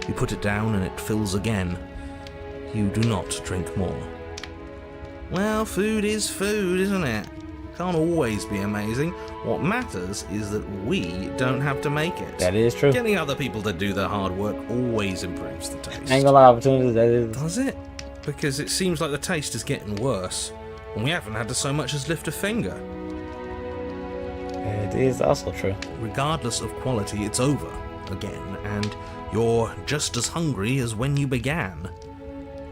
You put it down and it fills again. You do not drink more. Well, food is food, isn't it? Can't always be amazing. What matters is that we don't have to make it. That is true. Getting other people to do their hard work always improves the taste. Ain't gonna lie, opportunities. That is. Does it? Because it seems like the taste is getting worse, and we haven't had to so much as lift a finger. It is also true. Regardless of quality, it's over again, and you're just as hungry as when you began.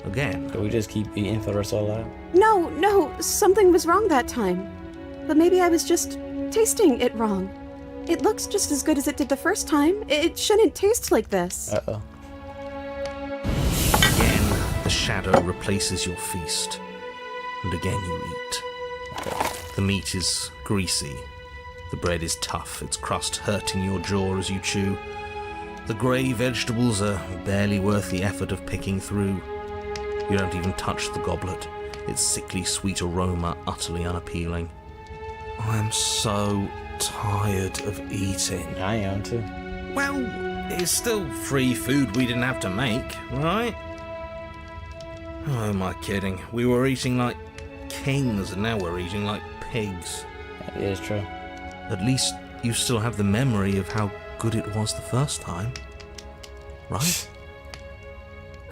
Again. Do we just keep eating for the rest of our life? No, something was wrong that time. But maybe I was just tasting it wrong. It looks just as good as it did the first time. It shouldn't taste like this. Uh-oh. The shadow replaces your feast, and again you eat. The meat is greasy. The bread is tough, its crust hurting your jaw as you chew. The grey vegetables are barely worth the effort of picking through. You don't even touch the goblet, its sickly sweet aroma utterly unappealing. I am so tired of eating. I am too. Well, it's still free food we didn't have to make, right? Oh, am I kidding? We were eating like kings and now we're eating like pigs. That is true. At least you still have the memory of how good it was the first time, right?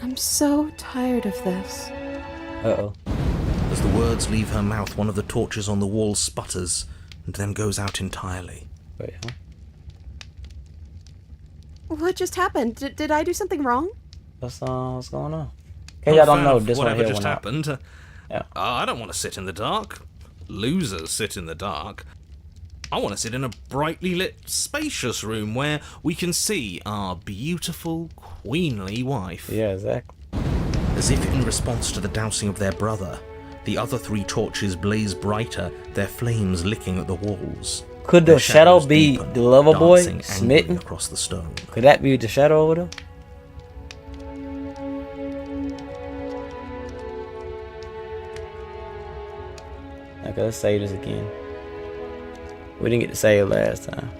I'm so tired of this. Uh-oh. As the words leave her mouth, one of the torches on the wall sputters and then goes out entirely. Wait, huh? What just happened? Did I do something wrong? What's going on? Okay, y'all don't know. This one whatever here just went out. happened. Yeah. I don't want to sit in the dark. Losers sit in the dark. I want to sit in a brightly lit, spacious room where we can see our beautiful, queenly wife. Yeah, exactly. As if in response to the dousing of their brother, the other 3 torches blaze brighter, their flames licking at the walls. Could the Their shadow shadows be deepen, the lover boy dancing angrily smitten? across the stone? Could that be the shadow over there? Okay, let's save this again. We didn't get to save last time.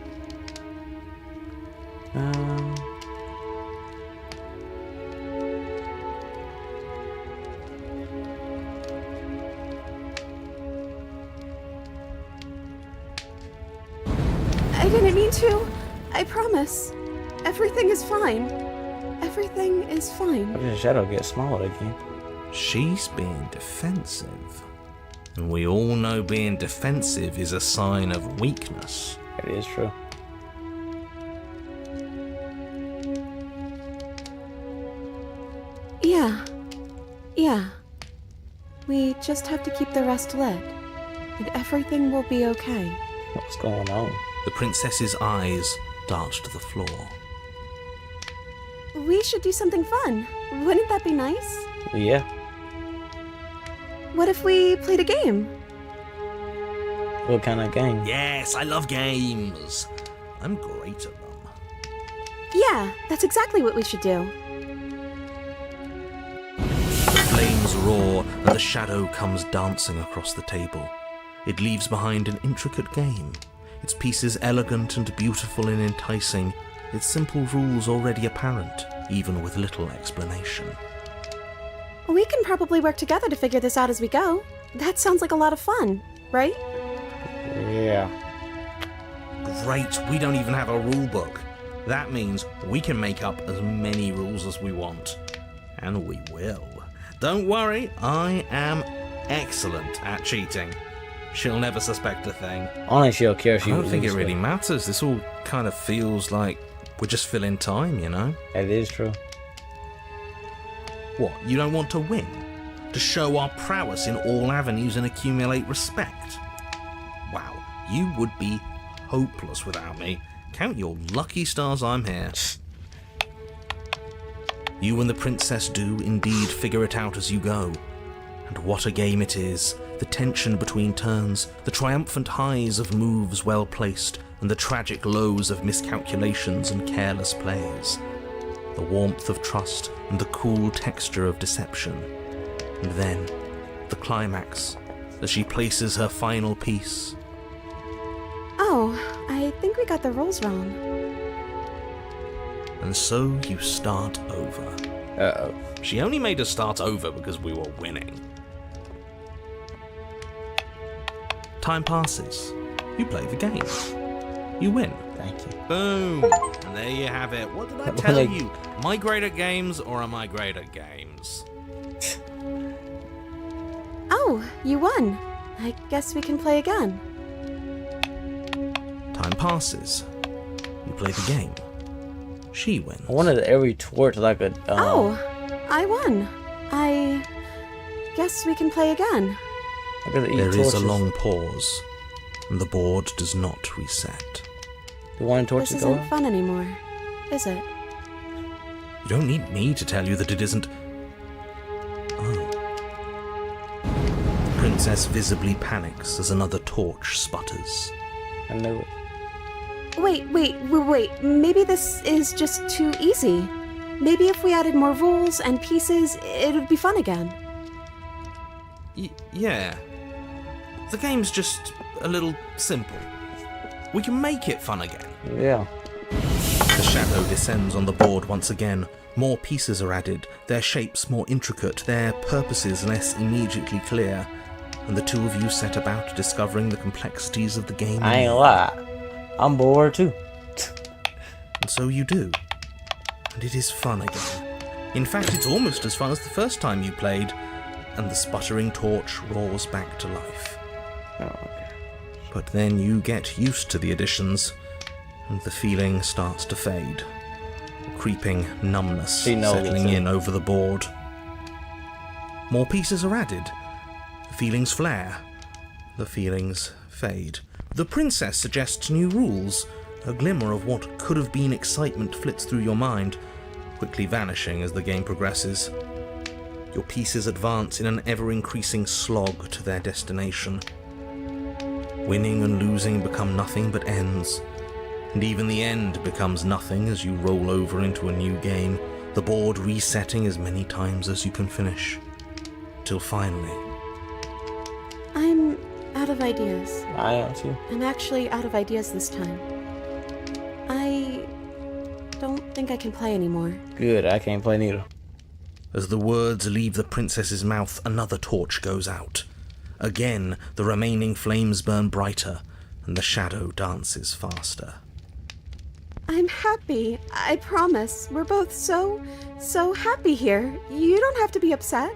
I didn't mean to. I promise. Everything is fine. Everything is How fine. did the shadow get smaller again? She's being defensive. And we all know being defensive is a sign of weakness. That is true. Yeah. We just have to keep the rest lit. And everything will be okay. What's going on? The princess's eyes dart to the floor. We should do something fun. Wouldn't that be nice? Yeah. What if we played a game? What kind of game? Yes, I love games. I'm great at them. Yeah, that's exactly what we should do. The flames roar and the shadow comes dancing across the table. It leaves behind an intricate game. Its pieces elegant and beautiful and enticing. Its simple rules already apparent, even with little explanation. We can probably work together to figure this out as we go. That sounds like a lot of fun, right? Yeah. Great, we don't even have a rule book. That means we can make up as many rules as we want. And we will. Don't worry, I am excellent at cheating. She'll never suspect a thing. Only she'll care if I you don't think it lose, really but matters. This all kind of feels like we're just filling time, you know? that is true. What, you don't want to win? To show our prowess in all avenues and accumulate respect? Wow, you would be hopeless without me. Count your lucky stars I'm here. You and the princess do indeed figure it out as you go. And what a game it is. The tension between turns, the triumphant highs of moves well placed, and the tragic lows of miscalculations and careless plays. The warmth of trust and the cool texture of deception. And then, the climax, as she places her final piece. Oh, I think we got the rules wrong. And so you start over. Uh-oh. She only made us start over because we were winning. Time passes. You play the game. You win. Thank you. Boom! And there you have it. What did I tell you? Am I great at games or am I great at games? Oh, you won. I guess we can play again. Time passes. You play the game. She wins. I wanted every torch like a. Oh, I won. I guess we can play again. I gotta eat There torches. is a long pause, and the board does not reset. The one torch This is going? isn't fun anymore, is it? You don't need me to tell you that it isn't. princess visibly panics as another torch sputters. I knew it. Wait. Maybe this is just too easy. Maybe if we added more rules and pieces, it would be fun again. Yeah. The game's just a little simple. We can make it fun again. Yeah. The shadow descends on the board once again. More pieces are added, their shapes more intricate, their purposes less immediately clear, and the two of you set about discovering the complexities of the game. I ain't lie. I'm bored too. And so you do. And it is fun again. In fact, it's almost as fun as the first time you played, and the sputtering torch roars back to life. Oh, okay. But then you get used to the additions, and the feeling starts to fade. A creeping numbness settling in over the board. More pieces are added. The feelings flare. The feelings fade. The princess suggests new rules. A glimmer of what could have been excitement flits through your mind, quickly vanishing as the game progresses. Your pieces advance in an ever-increasing slog to their destination. Winning and losing become nothing but ends, and even the end becomes nothing as you roll over into a new game, the board resetting as many times as you can finish. Till finally... I'm out of ideas. I am too. I'm actually out of ideas this time. I don't think I can play anymore. Good, I can't play neither. As the words leave the princess's mouth, another torch goes out. Again, the remaining flames burn brighter, and the shadow dances faster. I'm happy. I promise. We're both so happy here. You don't have to be upset.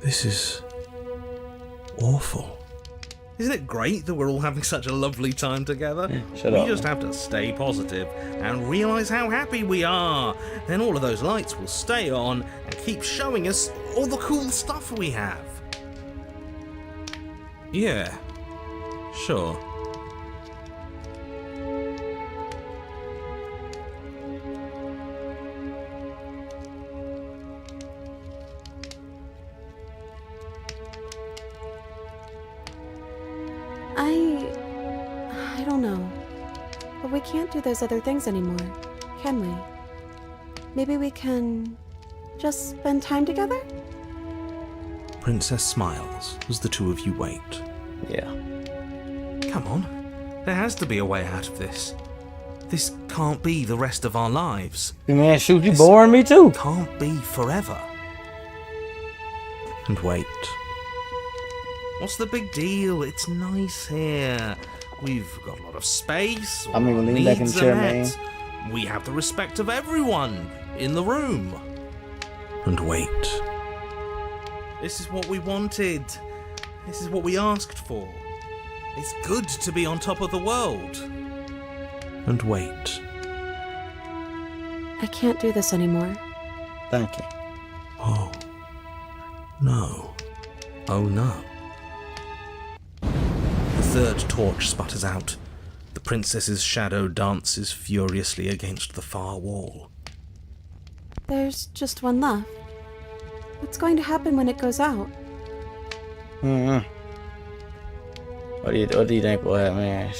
This is awful. Isn't it great that we're all having such a lovely time together? Shut up. We just have to stay positive and realise how happy we are. Then all of those lights will stay on and keep showing us all the cool stuff we have. Yeah, sure. I don't know. But we can't do those other things anymore, can we? Maybe we can just spend time together? Princess smiles as the two of you wait. Yeah. Come on, there has to be a way out of this. This can't be the rest of our lives. Man, shoot, you boring me too. Can't be forever. And wait. What's the big deal? It's nice here. We've got a lot of space. I'm even leaning back in the chair, man. We have the respect of everyone in the room. And wait. This is what we wanted. This is what we asked for. It's good to be on top of the world. And wait. I can't do this anymore. Thank you. Oh. No. Oh no. The third torch sputters out. The princess's shadow dances furiously against the far wall. There's just one left. What's going to happen when it goes out? What do you think will happen, man?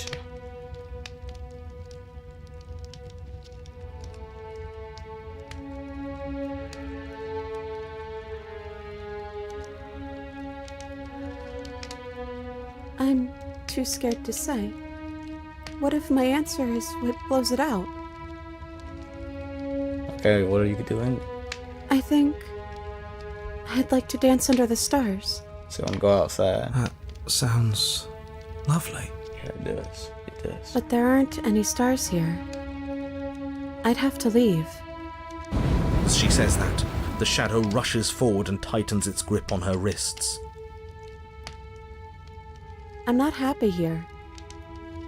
I'm too scared to say. What if my answer is what blows it out? Okay, what are you doing? I think I'd like to dance under the stars. So I'm gonna go outside. That sounds lovely. Yeah, it does. It does. But there aren't any stars here. I'd have to leave. As she says that, the shadow rushes forward and tightens its grip on her wrists. I'm not happy here.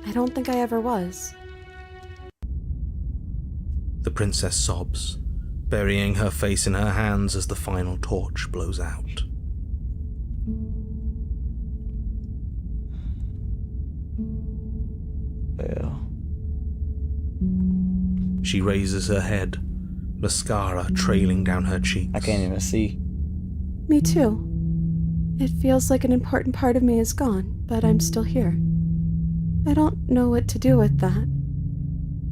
I don't think I ever was. The princess sobs, burying her face in her hands as the final torch blows out. Well, She raises her head, mascara trailing down her cheeks. I can't even see. Me too. It feels like an important part of me is gone, but I'm still here. I don't know what to do with that.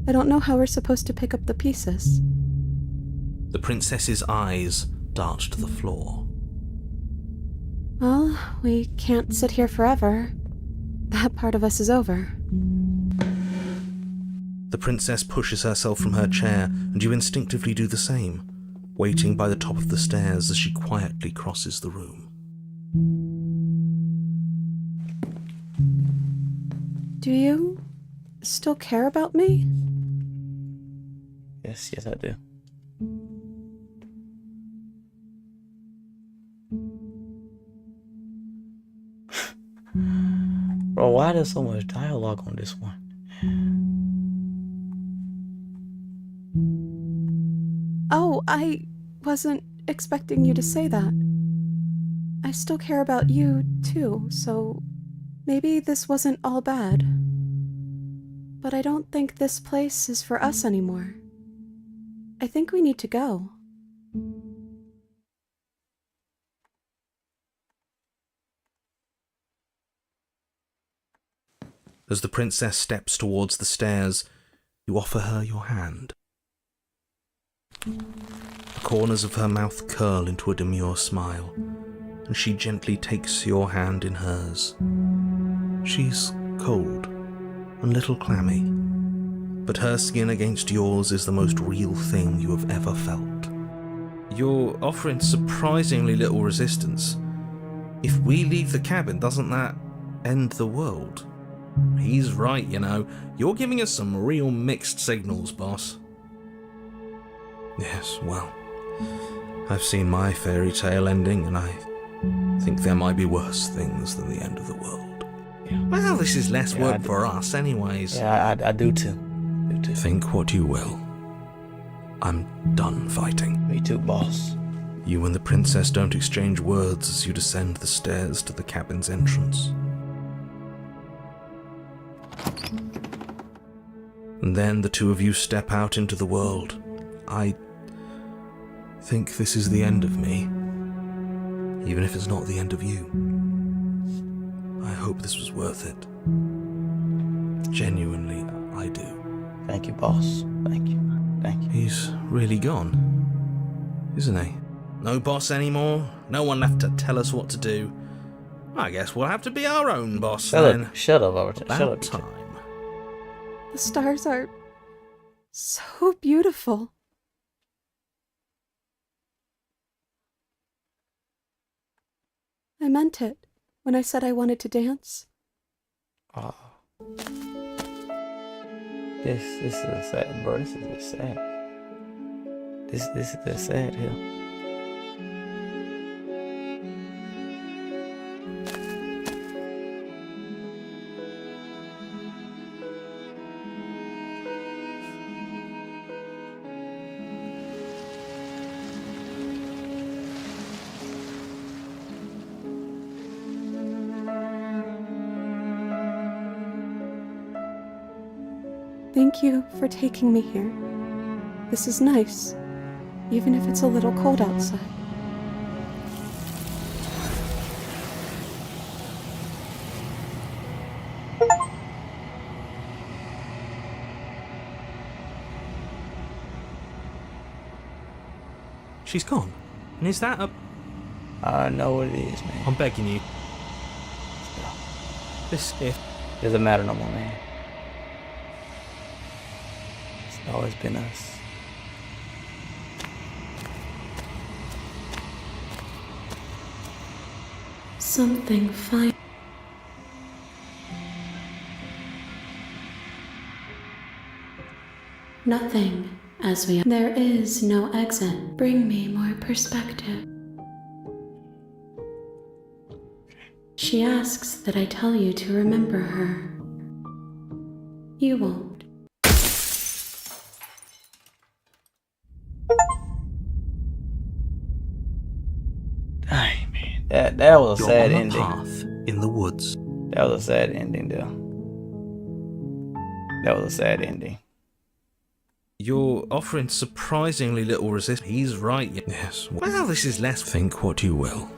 I don't know how we're supposed to pick up the pieces. The princess's eyes dart to the floor. Well, we can't sit here forever. That part of us is over. The princess pushes herself from her chair, and you instinctively do the same, waiting by the top of the stairs as she quietly crosses the room. Do you still care about me? Yes, I do. Bro, why there's so much dialogue on this one? Oh, I wasn't expecting you to say that. I still care about you, too, so maybe this wasn't all bad. But I don't think this place is for us anymore. I think we need to go. As the princess steps towards the stairs, you offer her your hand. The corners of her mouth curl into a demure smile, and she gently takes your hand in hers. She's cold and a little clammy, but her skin against yours is the most real thing you have ever felt. You're offering surprisingly little resistance. If we leave the cabin, doesn't that end the world? He's right, you know. You're giving us some real mixed signals, boss. Yes, well, I've seen my fairy tale ending, and I think there might be worse things than the end of the world. Yeah. Well, this is less work for us anyways. Yeah, I do too. Think what you will. I'm done fighting. Me too, boss. You and the princess don't exchange words as you descend the stairs to the cabin's entrance. And then the two of you step out into the world. I think this is the end of me, even if it's not the end of you. I hope this was worth it. Genuinely, I do. Thank you, boss. Thank you. Thank you. He's really gone, isn't he? No boss anymore? No one left to tell us what to do? I guess we'll have to be our own boss then. Shut up, Overton. Shut up. Time. The stars are so beautiful. I meant it when I said I wanted to dance. Oh. This is a sad, bro. This is just sad. This is just sad here. Thank you for taking me here. This is nice, even if it's a little cold outside. She's gone. And is that a... I know what it is, man. I'm begging you. This if... Doesn't matter no more, man. It's always been us. Something fine. Nothing, as we... There is no exit. Bring me more perspective. She asks that I tell you to remember her. You won't. Dang, man. That was a sad You're on ending. a path in the woods. That was a sad ending, though. That was a sad ending. You're offering surprisingly little resistance. He's right. Yes. Well, this is less... Think what you will.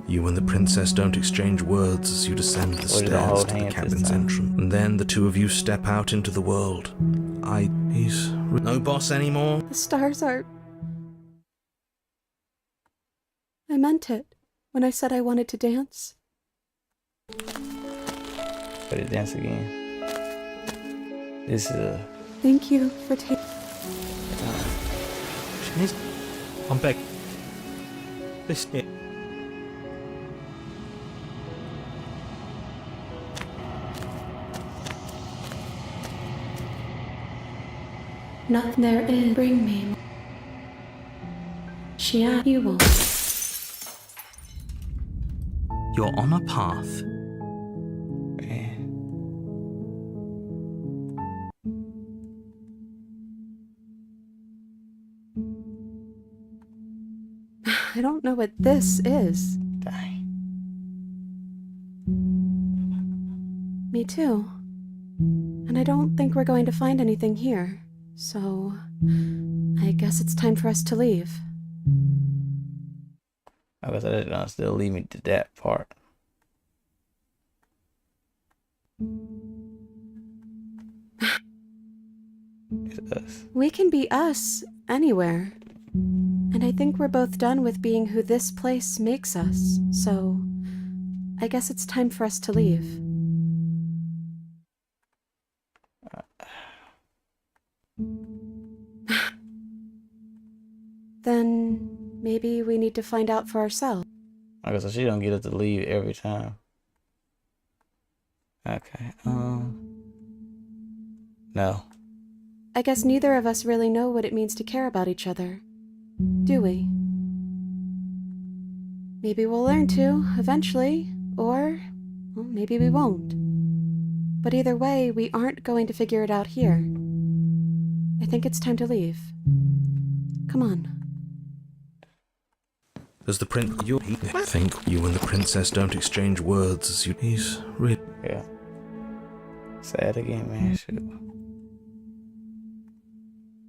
You and the princess don't exchange words as you descend the Or they don't stairs hold to the hands this cabin's time. entrance. And then the two of you step out into the world. He's no boss anymore. The stars are... I meant it when I said I wanted to dance. Ready to dance again. This is Thank you for taking... I'm back. Listen. Nothing there is. Bring me. She asked you won't. You're on a path. man. I don't know what this is. Dang. Me too. And I don't think we're going to find anything here. So, I guess it's time for us to leave. I guess that don't still lead me to that part. It's us. We can be us anywhere. And I think we're both done with being who this place makes us. So, I guess it's time for us to leave. Then maybe we need to find out for ourselves. I guess she don't get us to leave every time. Okay. No. I guess neither of us really know what it means to care about each other, do we? Maybe we'll learn to, eventually, or well, maybe we won't. But either way, we aren't going to figure it out here. I think it's time to leave. Come on. As the prince, you think you and the princess don't exchange words as you. He's really. Yeah. Sad again, man. Shoot.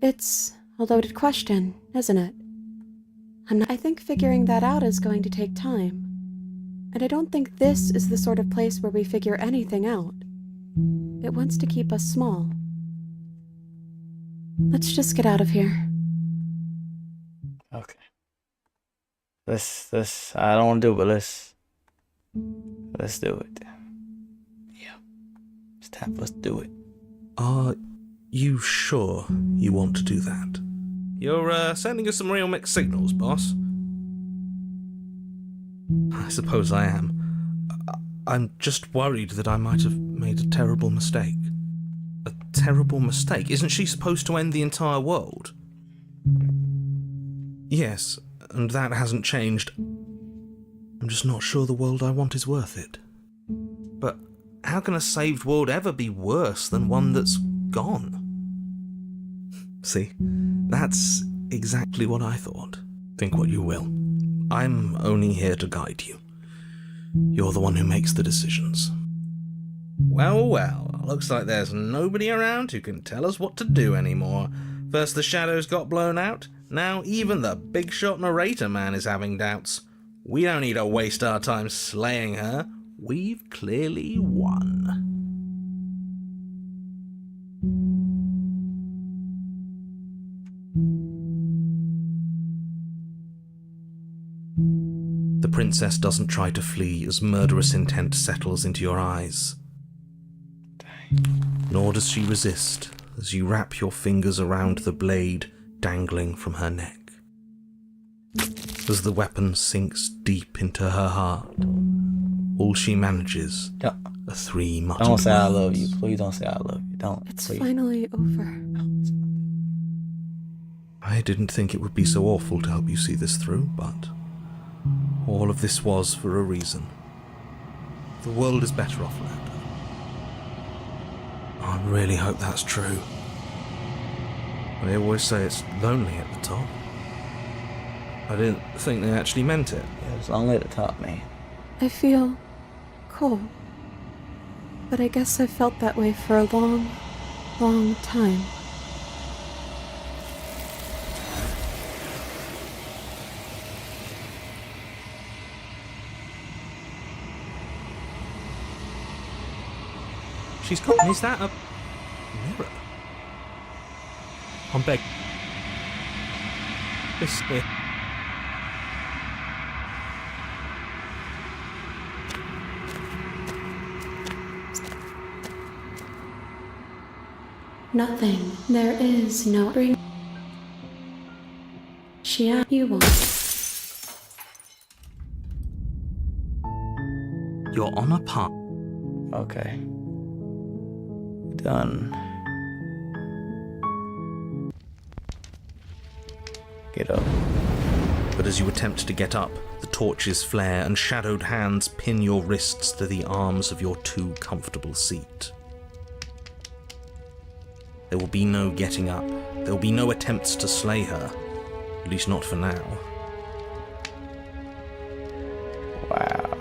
It's a loaded question, isn't it? I think figuring that out is going to take time. And I don't think this is the sort of place where we figure anything out. It wants to keep us small. Let's just get out of here. Okay. Let's I don't want to do it, but let's do it. Yeah. It's time for us to do it. Are you sure you want to do that? You're sending us some real mixed signals, boss. I suppose I am. I'm just worried that I might have made a terrible mistake. A terrible mistake? Isn't she supposed to end the entire world? Yes, and that hasn't changed. I'm just not sure the world I want is worth it. But how can a saved world ever be worse than one that's gone? See, that's exactly what I thought. Think what you will. I'm only here to guide you. You're the one who makes the decisions. Well, well, looks like there's nobody around who can tell us what to do anymore. First the shadows got blown out, now even the big shot narrator man is having doubts. We don't need to waste our time slaying her. We've clearly won. The princess doesn't try to flee as murderous intent settles into your eyes. Nor does she resist as you wrap your fingers around the blade dangling from her neck. As the weapon sinks deep into her heart, all she manages are three muttered Don't say I words. love you. Please don't say I love you. Don't. It's please. finally over. I didn't think it would be so awful to help you see this through, but all of this was for a reason. The world is better off without her. I really hope that's true. They always say it's lonely at the top. I didn't think they actually meant it. Yeah, it's only at the top, man. I feel cold. But I guess I've felt that way for a long, long time. She's got. Is that a mirror? I'm begging. This. Nothing. There is no ring. You won't. You're on a path. Okay. Done. Get up. But as you attempt to get up, the torches flare and shadowed hands pin your wrists to the arms of your too comfortable seat. There will be no getting up. There will be no attempts to slay her. At least not for now. Wow.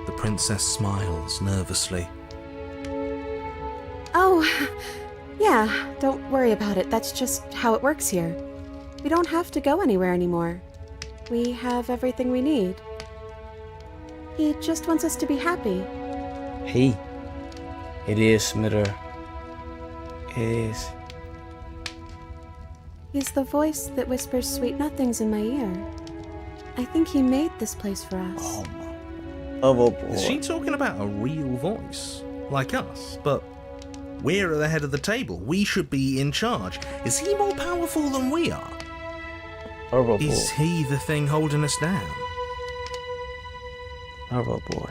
The princess smiles nervously. Oh, yeah, don't worry about it. That's just how it works here. We don't have to go anywhere anymore. We have everything we need. He just wants us to be happy. He. It is Smitter. It is. He's the voice that whispers sweet nothings in my ear. I think he made this place for us. Oh my. Oh boy. Is she talking about a real voice? Like us? But we're at the head of the table. We should be in charge. Is he more powerful than we are? Oh boy. Is he the thing holding us down? Oh boy.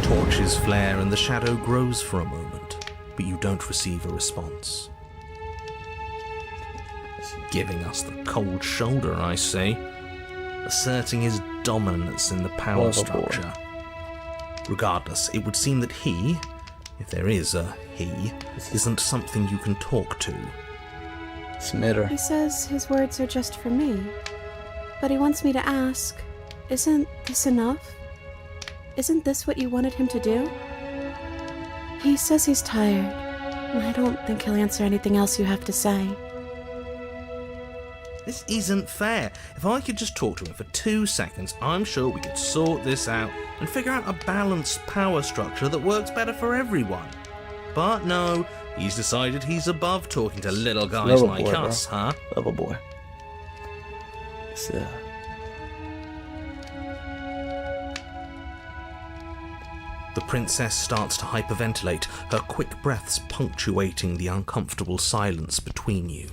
Torches flare and the shadow grows for a moment, but you don't receive a response. Giving us the cold shoulder, I say, asserting his dominance in the power structure. Regardless, it would seem that he, if there is a he, isn't something you can talk to. Smitter. He says his words are just for me, but he wants me to ask, isn't this enough? Isn't this what you wanted him to do? He says he's tired. I don't think he'll answer anything else you have to say. This isn't fair. If I could just talk to him for 2 seconds, I'm sure we could sort this out and figure out a balanced power structure that works better for everyone. But no, he's decided he's above talking to little guys Little like boy, us, bro. huh? Little boy. It's, The princess starts to hyperventilate, her quick breaths punctuating the uncomfortable silence between you.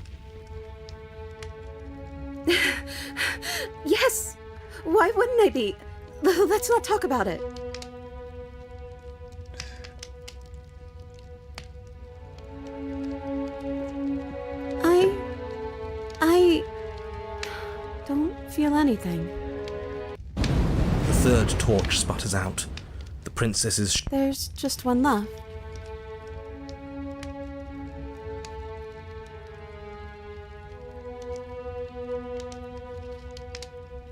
Yes! Why wouldn't I be? Let's not talk about it. I don't feel anything. The third torch sputters out. The princess is... There's just one left.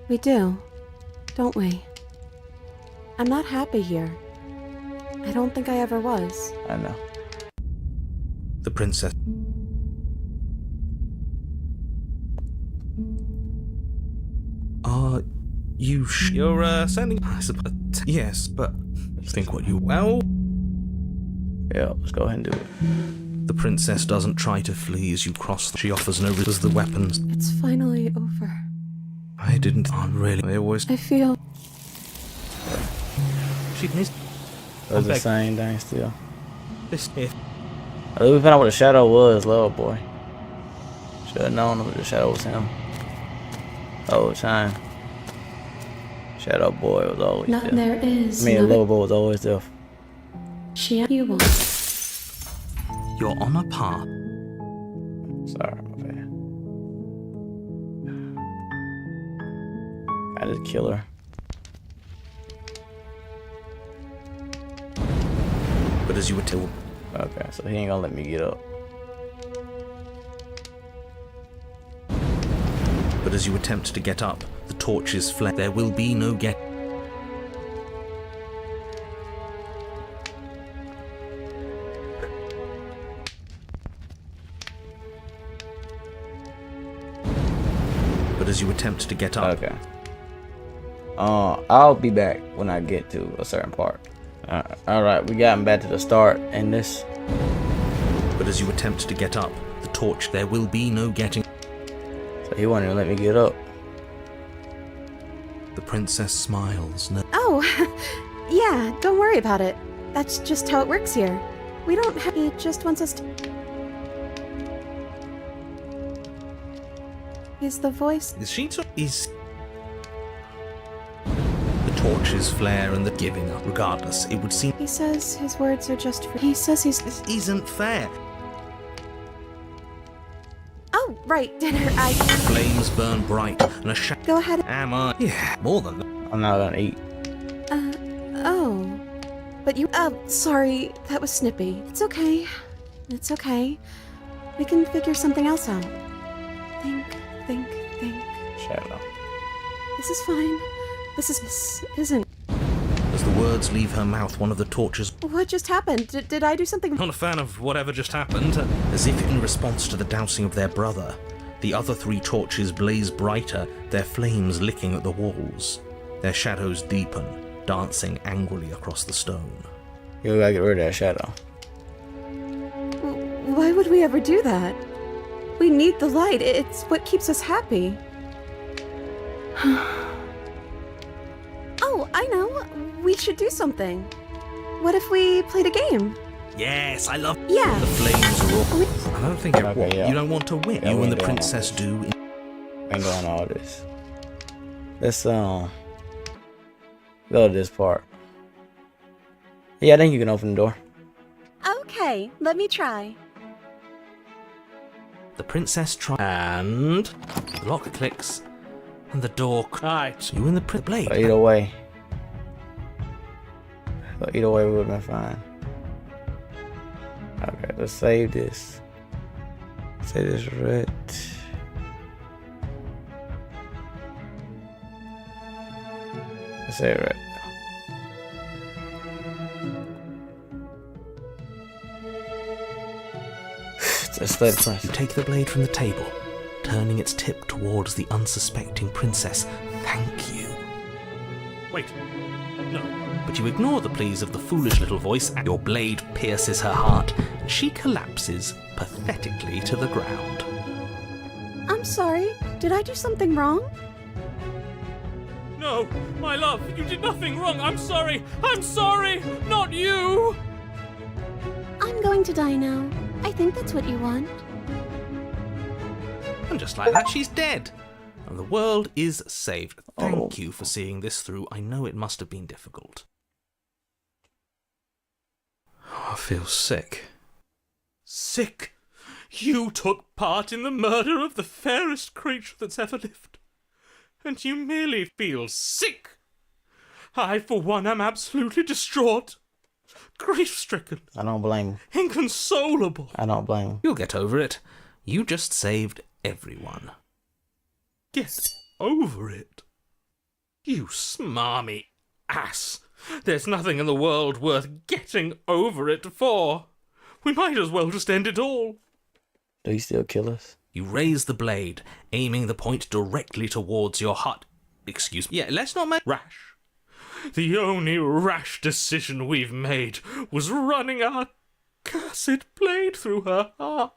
We do, don't we? I'm not happy here. I don't think I ever was. I know. The princess... Are you You're, sending... I suppose... Yes, but... Think what you... Well... Yeah, let's go ahead and do it. The princess doesn't try to flee as you cross. She offers no resistance to the weapons. It's finally over. I didn't... I really... I always... I feel... She missed... It was the same thing still. This if... At least we found out what the shadow was, little boy. Should have known that the shadow was him. The whole time. Shadow boy was always No, there. there is I mean, no... little boy was always there. You won't. You're on a path. Sorry, my bad. I just kill her. But as you were told... Okay, so he ain't gonna let me get up. But as you attempt to get up, the torches flare. There will be no get... But as you attempt to get up, Okay. I'll be back when I get to a certain part. Alright, we gotten back to the start and this. but as you attempt to get up, the torch, there will be no getting. So he won't even let me get up. The princess smiles. Oh, yeah, don't worry about it. That's just how it works here. We don't have. He just wants us to. Is the voice. Is the torches flare and the giving up. Regardless, it would seem He says his words are just for. He says he's. this isn't fair. Oh, right, dinner. Flames burn bright and a shadow. Go ahead. Am I? Yeah, more than that. I'm not gonna eat. Oh. But you. Sorry, that was snippy. It's okay. It's okay. We can figure something else out. Think. Shadow. This is fine. This isn't. As the words leave her mouth, one of the torches. What just happened? Did I do something? Not a fan of whatever just happened. As if in response to the dousing of their brother, the other 3 torches blaze brighter, their flames licking at the walls. Their shadows deepen, dancing angrily across the stone. You gotta get rid of that shadow. Why would we ever do that? We need the light. It's what keeps us happy. Oh, I know. We should do something. What if we played a game? Yes, I love. Yeah. The flames are all. I don't think Okay, yeah. you don't want to win. Yeah, You we and the don't. princess do. Ain't doing all this. Let's go to this part. Yeah, I think you can open the door. Okay, let me try. The princess tries, and the lock clicks, and the door. Right. You and the blade. But either way, we would have been fine. Okay, let's save this. Save this red. Let's save it right. Let's let it press. You take the blade from the table, turning its tip towards the unsuspecting princess. Thank you. Wait. No. But you ignore the pleas of the foolish little voice, and your blade pierces her heart, and she collapses pathetically to the ground. I'm sorry. Did I do something wrong? No, my love, you did nothing wrong. I'm sorry. I'm sorry. Not you. I'm going to die now. I think that's what you want. And just like that, she's dead. And the world is saved. Thank you for seeing this through. I know it must have been difficult. I feel sick. Sick. You took part in the murder of the fairest creature that's ever lived. And you merely feel sick. I, for one, am absolutely distraught. Grief-stricken. I don't blame him. Inconsolable. I don't blame him. You'll get over it. You just saved everyone. Get over it. You smarmy ass. There's nothing in the world worth getting over it for. We might as well just end it all. Do you still kill us? You raise the blade, aiming the point directly towards your heart. Excuse me. Yeah, let's not make Rash. The only rash decision we've made was running our cursed blade through her heart.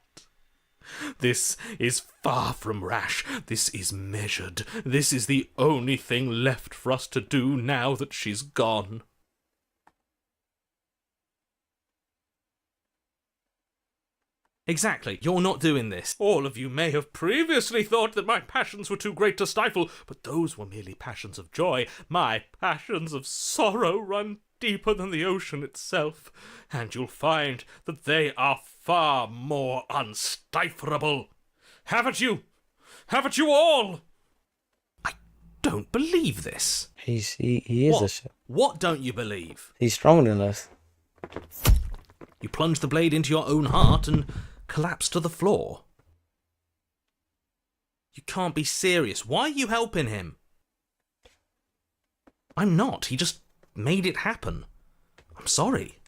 This is far from rash. This is measured. This is the only thing left for us to do now that she's gone. Exactly. You're not doing this. All of you may have previously thought that my passions were too great to stifle, but those were merely passions of joy. My passions of sorrow run deeper than the ocean itself, and you'll find that they are far more unstiflable. Haven't you? Haven't you all? Don't believe this. He is What? What don't you believe? He's stronger than us. You plunge the blade into your own heart and collapse to the floor. You can't be serious. Why are you helping him? I'm not. He just made it happen. I'm sorry.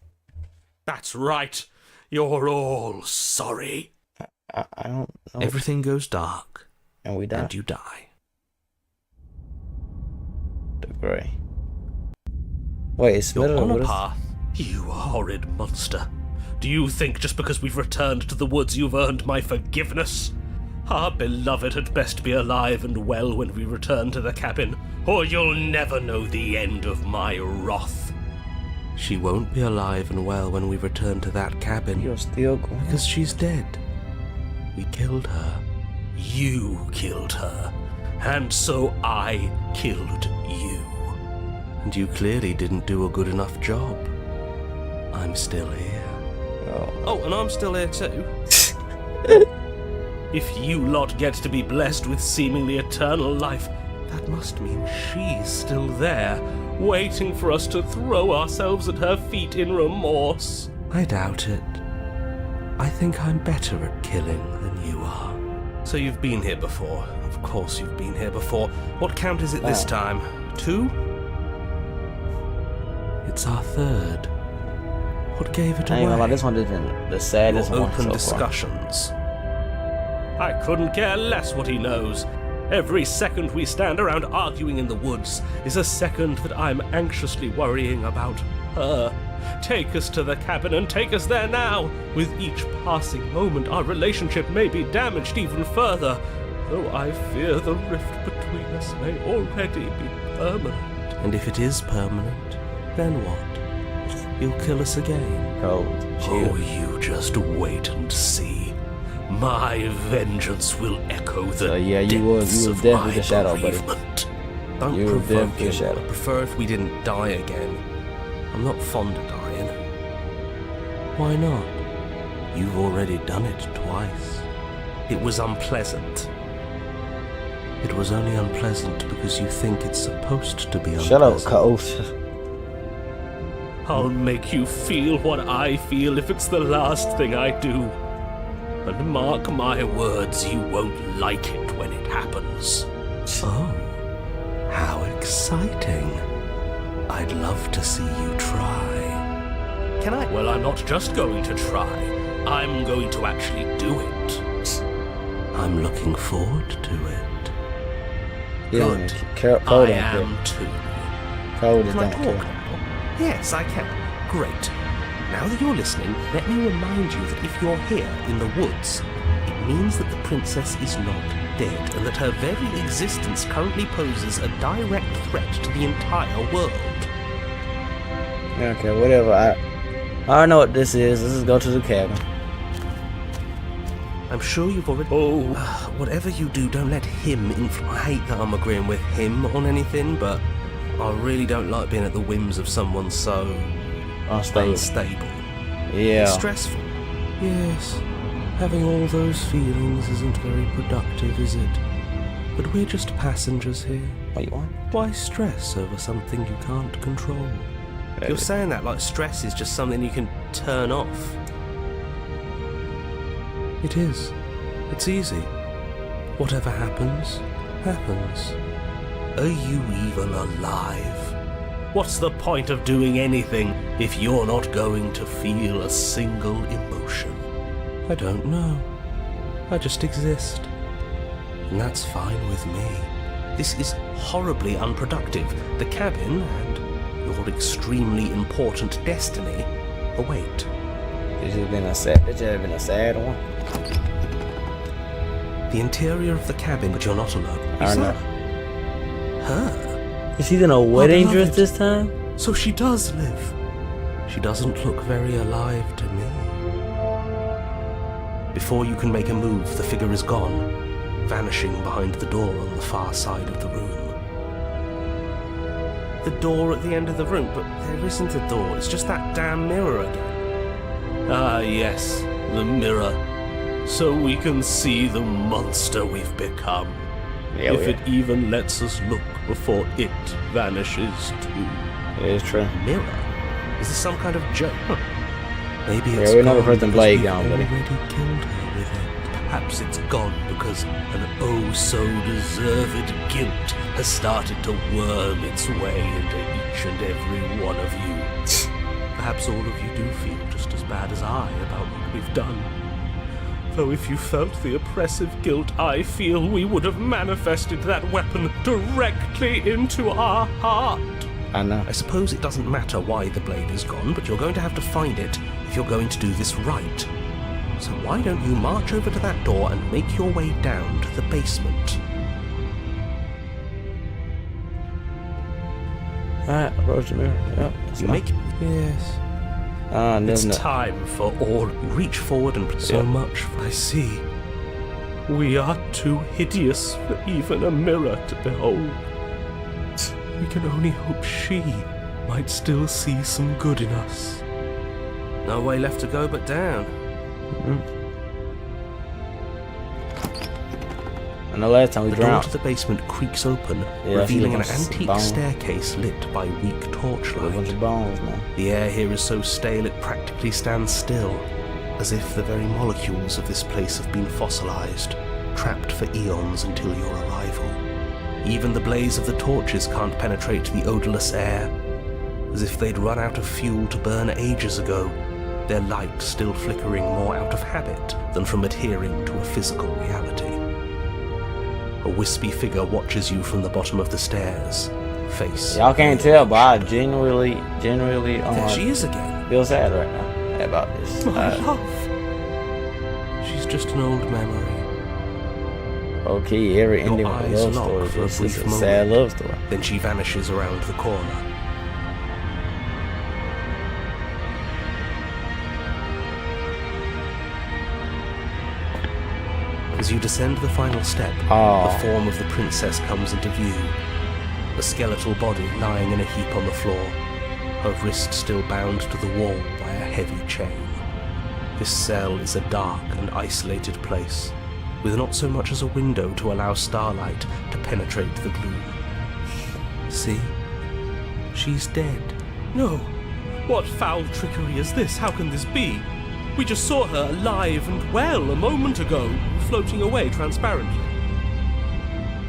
That's right. You're all sorry. I don't know. Everything goes dark, And we die. and you die. Gray. Wait, is You're Smitter on with a us? path, you horrid monster. Do you think just because we've returned to the woods you've earned my forgiveness? Our beloved had best be alive and well when we return to the cabin, or you'll never know the end of my wrath. She won't be alive and well when we return to that cabin. You're still going. Because she's dead. We killed her. You killed her, and so I killed you. And you clearly didn't do a good enough job. I'm still here. Oh, and I'm still here too. If you lot get to be blessed with seemingly eternal life, that must mean she's still there, waiting for us to throw ourselves at her feet in remorse. I doubt it. I think I'm better at killing than you are. So you've been here before. Of course you've been here before. What count is it this time? 2? It's our third. What gave it I ain't away? gonna lie, this one has been the saddest Your one open so discussions. I couldn't care less what he knows. Every second we stand around arguing in the woods is a second that I'm anxiously worrying about her. Take us to the cabin and take us there now. With each passing moment, our relationship may be damaged even further, though I fear the rift between us may already be permanent. And if it is permanent, then what? You'll kill us again. Cold. Oh, you just wait and see. My vengeance will echo the So, yeah, you was depths of definitely my the shadow, buddy. bereavement. Don't You provoke definitely him. shadow. I prefer if we didn't die again. I'm not fond of dying. Why not? You've already done it twice. It was unpleasant. It was only unpleasant because you think it's supposed to be unpleasant. Shut up, Cold. I'll make you feel what I feel if it's the last thing I do. And mark my words, you won't like it when it happens. Oh, how exciting. I'd love to see you try. Can I? Well, I'm not just going to try. I'm going to actually do it. I'm looking forward to it. Good. Cold I don't am care. too. Cold Can I don't talk care. now? Yes, I can. Great. Now that you're listening, let me remind you that if you're here in the woods, it means that the princess is not dead, and that her very existence currently poses a direct threat to the entire world. Okay, whatever. I already know what this is. Let's just go to the cabin. I'm sure you've already... whatever you do, don't let him I hate that I'm agreeing with him on anything, but I really don't like being at the whims of someone so... unstable. Yeah. It's stressful. Yes. Having all those feelings isn't very productive, is it? But we're just passengers here. What you want? Why stress over something you can't control? You're saying that like stress is just something you can turn off. It is. It's easy. Whatever happens, happens. Are you even alive? What's the point of doing anything if you're not going to feel a single emotion? I don't know. I just exist. And that's fine with me. This is horribly unproductive. The cabin and your extremely important destiny await. This has been a sad one. The interior of the cabin, but you're not alone. I Is don't that know. her? Is she in a wedding dress beloved. this time? So she does live. She doesn't look very alive to me. Before you can make a move, the figure is gone, vanishing behind the door on the far side of the room. The door at the end of the room, but there isn't a door. It's just that damn mirror again. Ah, yes, the mirror. So we can see the monster we've become. Yeah, if it even lets us look before it vanishes too. It is true. Mirror? Is this some kind of joke? Maybe Yeah, it's we never gone heard them because play we've down, buddy. already killed her with it. Perhaps it's gone because an oh-so-deserved guilt has started to worm its way into each and every one of you. Perhaps all of you do feel just as bad as I about what we've done. Though if you felt the oppressive guilt I feel, we would have manifested that weapon directly into our heart. I know. I suppose it doesn't matter why the blade is gone, but you're going to have to find it if you're going to do this right. So why don't you march over to that door and make your way down to the basement? Alright, approach the mirror. Yep. You make... Yes. There's It's no. time for all. Reach forward and... So much I see. We are too hideous for even a mirror to behold. We can only hope she might still see some good in us. No way left to go but down. And the last time we The door drowned. to the basement creaks open, Yeah, revealing an I see a antique bone. staircase lit by weak A bunch torchlight. of bones, man. The air here is so stale it practically stands still, as if the very molecules of this place have been fossilized, trapped for eons until your arrival. Even the blaze of the torches can't penetrate the odorless air, as if they'd run out of fuel to burn ages ago, their light still flickering more out of habit than from adhering to a physical reality. A wispy figure watches you from the bottom of the stairs, face... Y'all can't tell, but I genuinely, There she is again. feel sad right now about this. My love. She's just an old memory. Okay, every Your ending with a eyes love lock story. for a This is brief a moment. sad love story. Then she vanishes around the corner. As you descend the final step, Oh. the form of the princess comes into view. A skeletal body lying in a heap on the floor, her wrist still bound to the wall by a heavy chain. This cell is a dark and isolated place, with not so much as a window to allow starlight to penetrate the gloom. See? She's dead. No! What foul trickery is this? How can this be? We just saw her alive and well a moment ago, floating away transparently.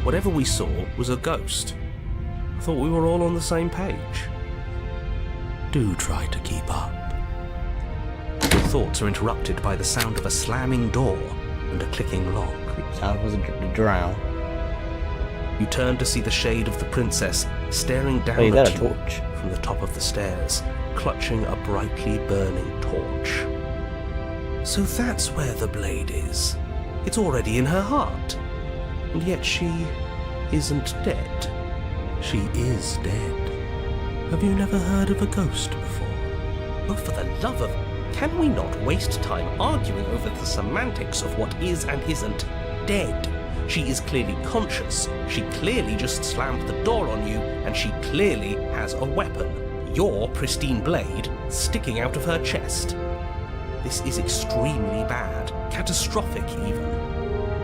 Whatever we saw was a ghost. I thought we were all on the same page. Do try to keep up. Your thoughts are interrupted by the sound of a slamming door and a clicking lock. I was to drown. You turn to see the shade of the princess staring down Wait, is that at a you torch? from the top of the stairs, clutching a brightly burning torch. So that's where the blade is. It's already in her heart. And yet she isn't dead. She is dead. Have you never heard of a ghost before? Oh, for the love of... Can we not waste time arguing over the semantics of what is and isn't dead? She is clearly conscious. She clearly just slammed the door on you, and she clearly has a weapon. Your pristine blade sticking out of her chest. This is extremely bad. Catastrophic, even.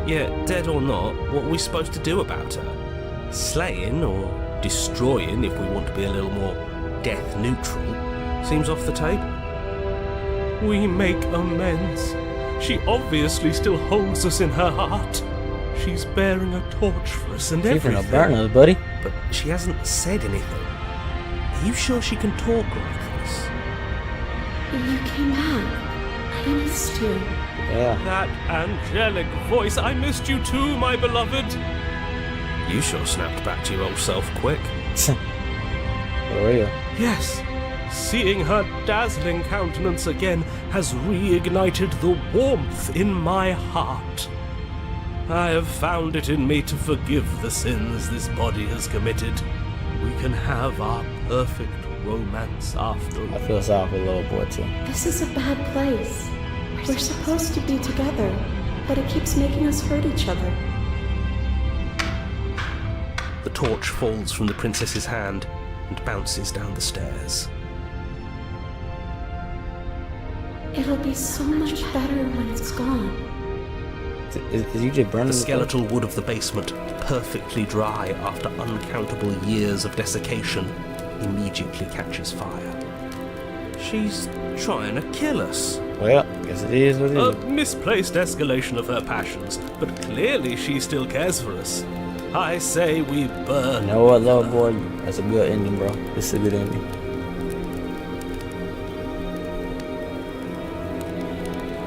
Yeah, dead or not, what are we supposed to do about her? Slaying or destroying, if we want to be a little more death neutral, seems off the table. We make amends. She obviously still holds us in her heart. She's bearing a torch for us and You're everything. finna burn us, buddy. But she hasn't said anything. Are you sure she can talk like this? You came back. I missed you. Yeah. That angelic voice. I missed you too, my beloved. You sure snapped back to your old self quick. For real. Yes, seeing her dazzling countenance again has reignited the warmth in my heart. I have found it in me to forgive the sins this body has committed. We can have our perfect romance after I all. feel sorry for the little boy too. This is a bad place. We're supposed to be together, but it keeps making us hurt each other. The torch falls from the princess's hand and bounces down the stairs. It'll be so much better when it's gone. Is you just burning The the skeletal wood of the basement, perfectly dry after uncountable years of desiccation, immediately catches fire. She's trying to kill us. Well, guess it is what it A is. misplaced escalation of her passions, but clearly she still cares for us. I say we burn. You know what, little boy? That's a good ending, bro. This is a good ending.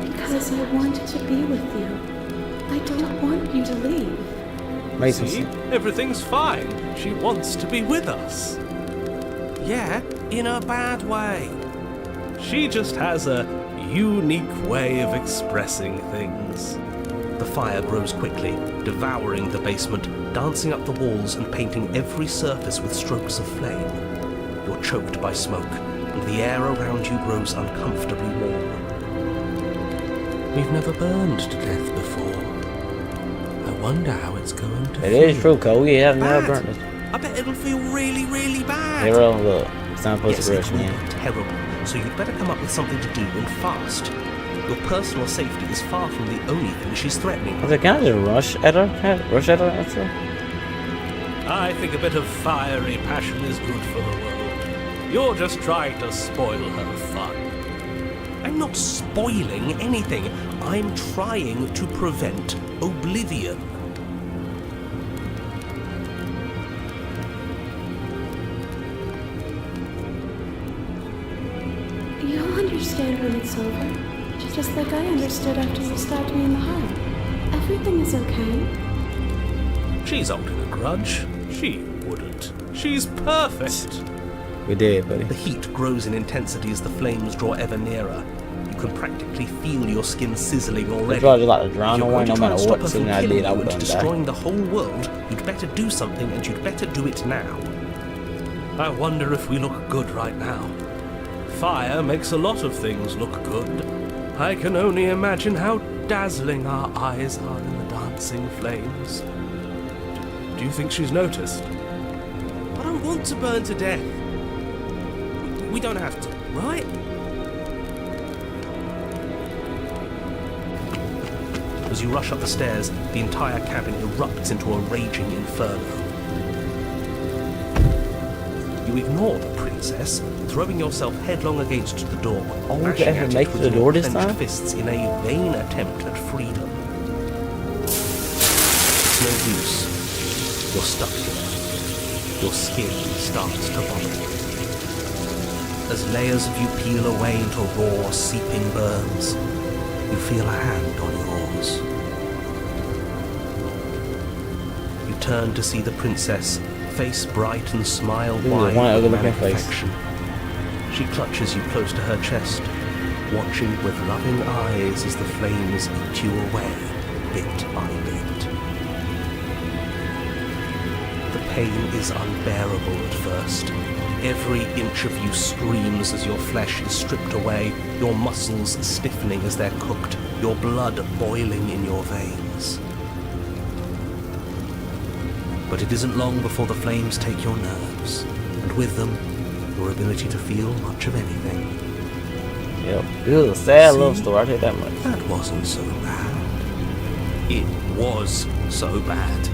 Because I wanted to to be with you. I don't want you to leave. Makes See? sense. Everything's fine. She wants to be with us. Yeah, in a bad way. She just has a unique way of expressing things. The fire grows quickly, devouring the basement, dancing up the walls and painting every surface with strokes of flame. You're choked by smoke, and the air around you grows uncomfortably warm. We've never burned to death before. I wonder how it's going to It feel. is true, cause we have never Bad. burnt this. I bet it'll feel really, really bad. Hey, bro, look. It's not supposed Yes, to it rush, will man. be terrible, so you'd better come up with something to do and fast. Your personal safety is far from the only thing she's threatening. I was like, can I just rush at her? Can I rush at her? That's all? I think a bit of fiery passion is good for the world. You're just trying to spoil her fun. I'm not spoiling anything. I'm trying to prevent oblivion. You'll understand when it's over. Just like I understood after you stabbed me in the heart. Everything is okay. She's holding a grudge. She wouldn't. She's perfect. We did, buddy. The heat grows in intensity as the flames draw ever nearer. You can practically feel your skin sizzling already. If I just like to drown If you're away, going to no try matter and stop what her from sin I killing did, I you would and die. destroying the whole world, you'd better do something, and you'd better do it now. I wonder if we look good right now. Fire makes a lot of things look good. I can only imagine how dazzling our eyes are in the dancing flames. Do you think she's noticed? I don't want to burn to death. We don't have to, right? As you rush up the stairs, the entire cabin erupts into a raging inferno. You ignore the princess, throwing yourself headlong against the door, Oh, we mashing can at make it it with to the your door this clenched time? fists in a vain attempt at freedom. It's no use. You're stuck here. Your skin starts to bubble. As layers of you peel away into raw, seeping burns, you feel a hand on yours. You turn to see the princess, face bright and smile Ooh, wide one with ugly-looking face. affection. She clutches you close to her chest, watching with loving eyes as the flames eat you away, bit by bit. The pain is unbearable at first. Every inch of you screams as your flesh is stripped away, your muscles stiffening as they're cooked, your blood boiling in your veins. But it isn't long before the flames take your nerves, and with them, your ability to feel much of anything. Yep. It was a sad little See? story, I'll tell you that much. That wasn't so bad. It was so bad.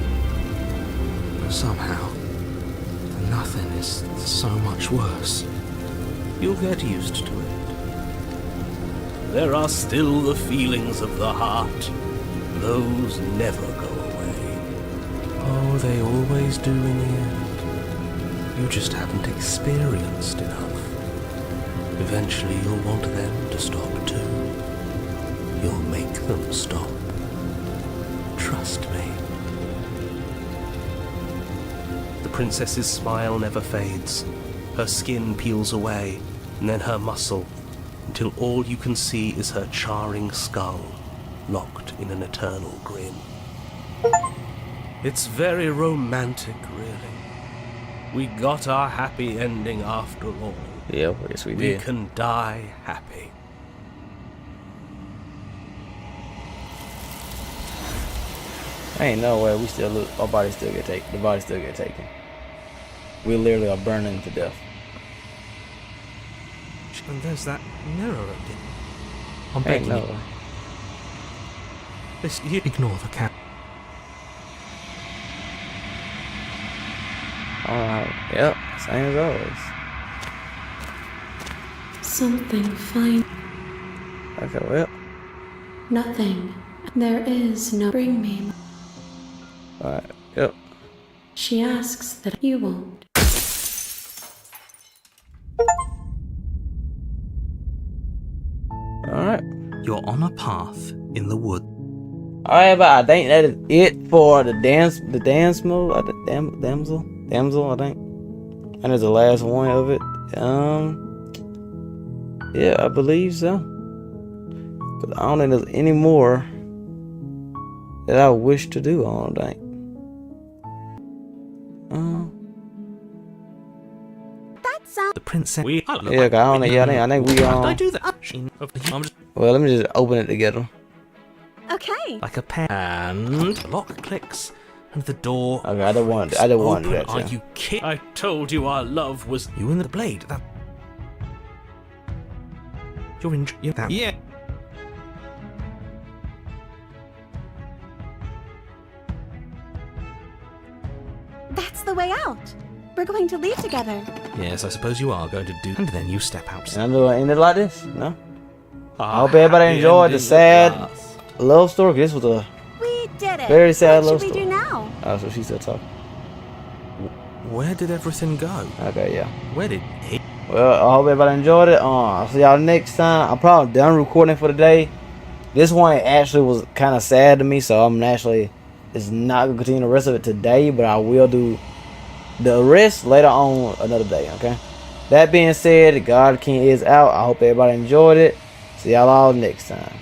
Somehow, nothing is so much worse. You'll get used to it. There are still the feelings of the heart. Those never go away. Oh, they always do in the end. You just haven't experienced enough. Eventually you'll want them to stop too. You'll make them stop. Trust me. The princess's smile never fades. Her skin peels away, and then her muscle, until all you can see is her charring skull, locked in an eternal grin. It's very romantic, really. We got our happy ending after all. Yeah, yes we We did. can die happy. Ain't no way we still look. Our body still get taken. The body still get taken. We literally are burning to death. And there's that mirror again. I'm Ain't begging no you. way. Listen, you ignore the cat. Alright. Yep. Same as always. Something fine. Okay, well. Nothing. There is no bring me. Alright. Yep. She asks that you won't. Alright. You're on a path in the wood. Alright, but I think that is it for the dance move. Damsel, I think. And it's the last one of it. Yeah, I believe so. Cause I don't think there's any more that I wish to do. I don't think. That sounds. The princess. Yeah, I think we I do that. I'm just Well, let me just open it together. Okay. like a pen. And the lock clicks, and the door. Okay, I don't want to do open. that. Are Yeah. you kidding? I told you our love was. You and the blade. That. You're that. Yeah. That's the way out. We're going to leave together. Yes, I suppose you are going to do. And then you step out. And I'm gonna end it like this. No. I hope everybody enjoyed the sad love story. This was a We did it. very sad What love should we story. do now? Oh, so she's still talking. Where did everything go? Okay, yeah. Where did he? Well, I hope everybody enjoyed it. I'll see y'all next time. I'm probably done recording for the day. This one actually was kind of sad to me, so I'm naturally it's not gonna continue the rest of it today, but I will do the rest later on another day. Okay. That being said, God King is out. I hope everybody enjoyed it. See y'all all next time.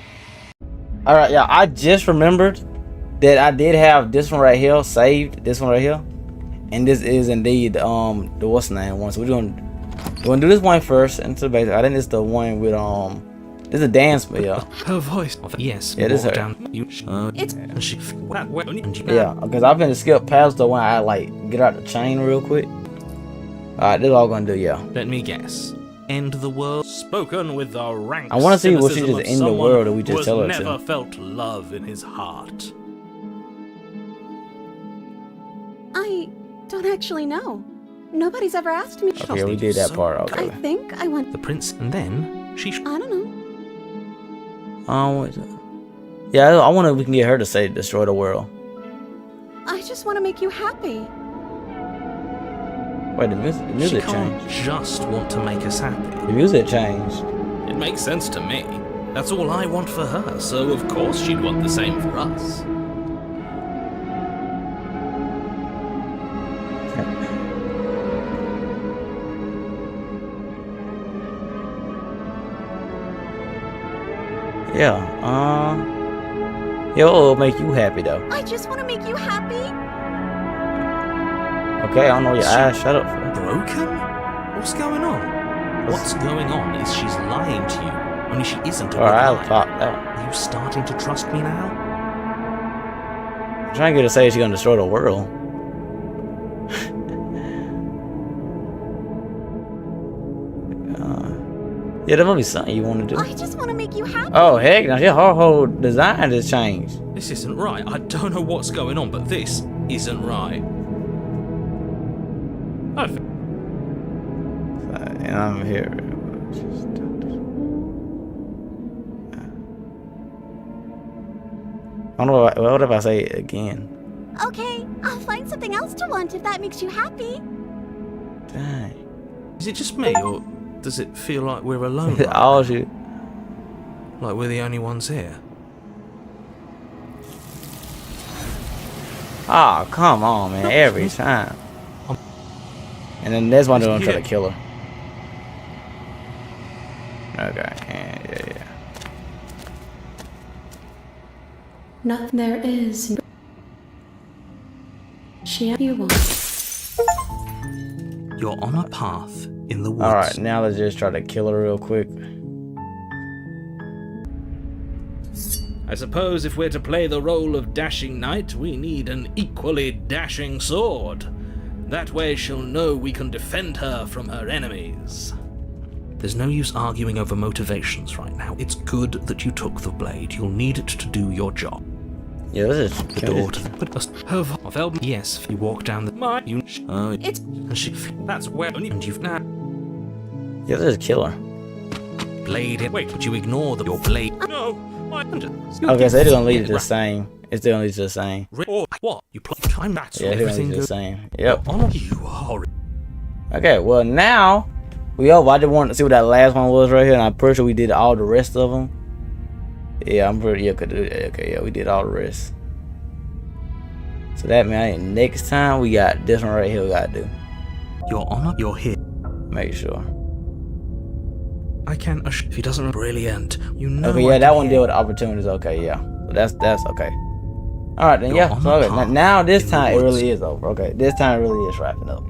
All right, y'all. I just remembered that I did have this one right here saved. This one right here, and this is indeed the what's the name one. So we're gonna do this one first into the basic. I think it's the one with this is a dance, but yeah. Her voice. Yes. Yeah, this walk her. down. You. It's- And she. And you. Yeah, because I've been to skip past the one I like get out the chain real quick. Alright, this is all gonna do, yeah. Let me guess. End the world. Spoken with the rank. I wanna see what she cynicism just of in the someone world that we just who has tell her to. never felt love in his heart. I don't actually know. Nobody's ever asked me. Okay, we did that part, I okay. think I want. The prince, and then she. I don't know. Yeah, I wonder if we can get her to say destroy the world. I just want to make you happy. Wait, the She music can't changed. just want to make us happy. The music changed. It makes sense to me. That's all I want for her, so of course she'd want the same for us. Yeah, it'll make you happy though. I just want to make you happy. Okay, I don't know your eyes. Shut up. Broken? What's going on? What's going on is she's lying to you. Only she isn't a good Alright, I'll liar. pop out. Are you starting to trust me now? I'm trying to get her to say she's gonna destroy the world. Yeah, that must be something you want to do. I just want to make you happy. Oh heck, now your whole design has changed. This isn't right. I don't know what's going on, but this isn't right. And I'm here. I don't know what if I say it again. Okay, I'll find something else to want if that makes you happy. Dang. Is it just me, or does it feel like we're alone? right All now? you. Like we're the only ones here? Oh, come on, man. Every time. And then there's one gonna try to kill her. Okay, yeah. Nothing there is. She you want. You're on a path in the woods. Alright, now let's just try to kill her real quick. I suppose if we're to play the role of dashing knight, we need an equally dashing sword. That way she'll know we can defend her from her enemies. There's no use arguing over motivations right now. It's good that you took the blade. You'll need it to do your job. Yeah, this is The door to the... I've held Yes, if you walk down the... You... It's And she... That's where only And you've now... Yeah, this is kill her. Blade it. Wait, but you ignore your blade. no. Okay, so it's gonna lead to the same. It's still gonna lead to the same. Or what? You play time. That's Yeah, it's gonna everything lead to the goes... same. Yep. On you horrid... Okay, well now I just wanted to see what that last one was right here, and I'm pretty sure we did all the rest of them. Yeah, I'm pretty. Yeah, could do that. Okay, yeah, we did all the rest. So that means next time we got this one right here. We gotta do. Your Honor, you're here. Make sure. I can assure if he doesn't brilliant. You know. Okay, I yeah, that can one hear. deal with opportunities. Okay, yeah. So that's okay. All right, then You're yeah. on So the okay, path now this in the time it woods. really is over. Okay, this time it really is wrapping up.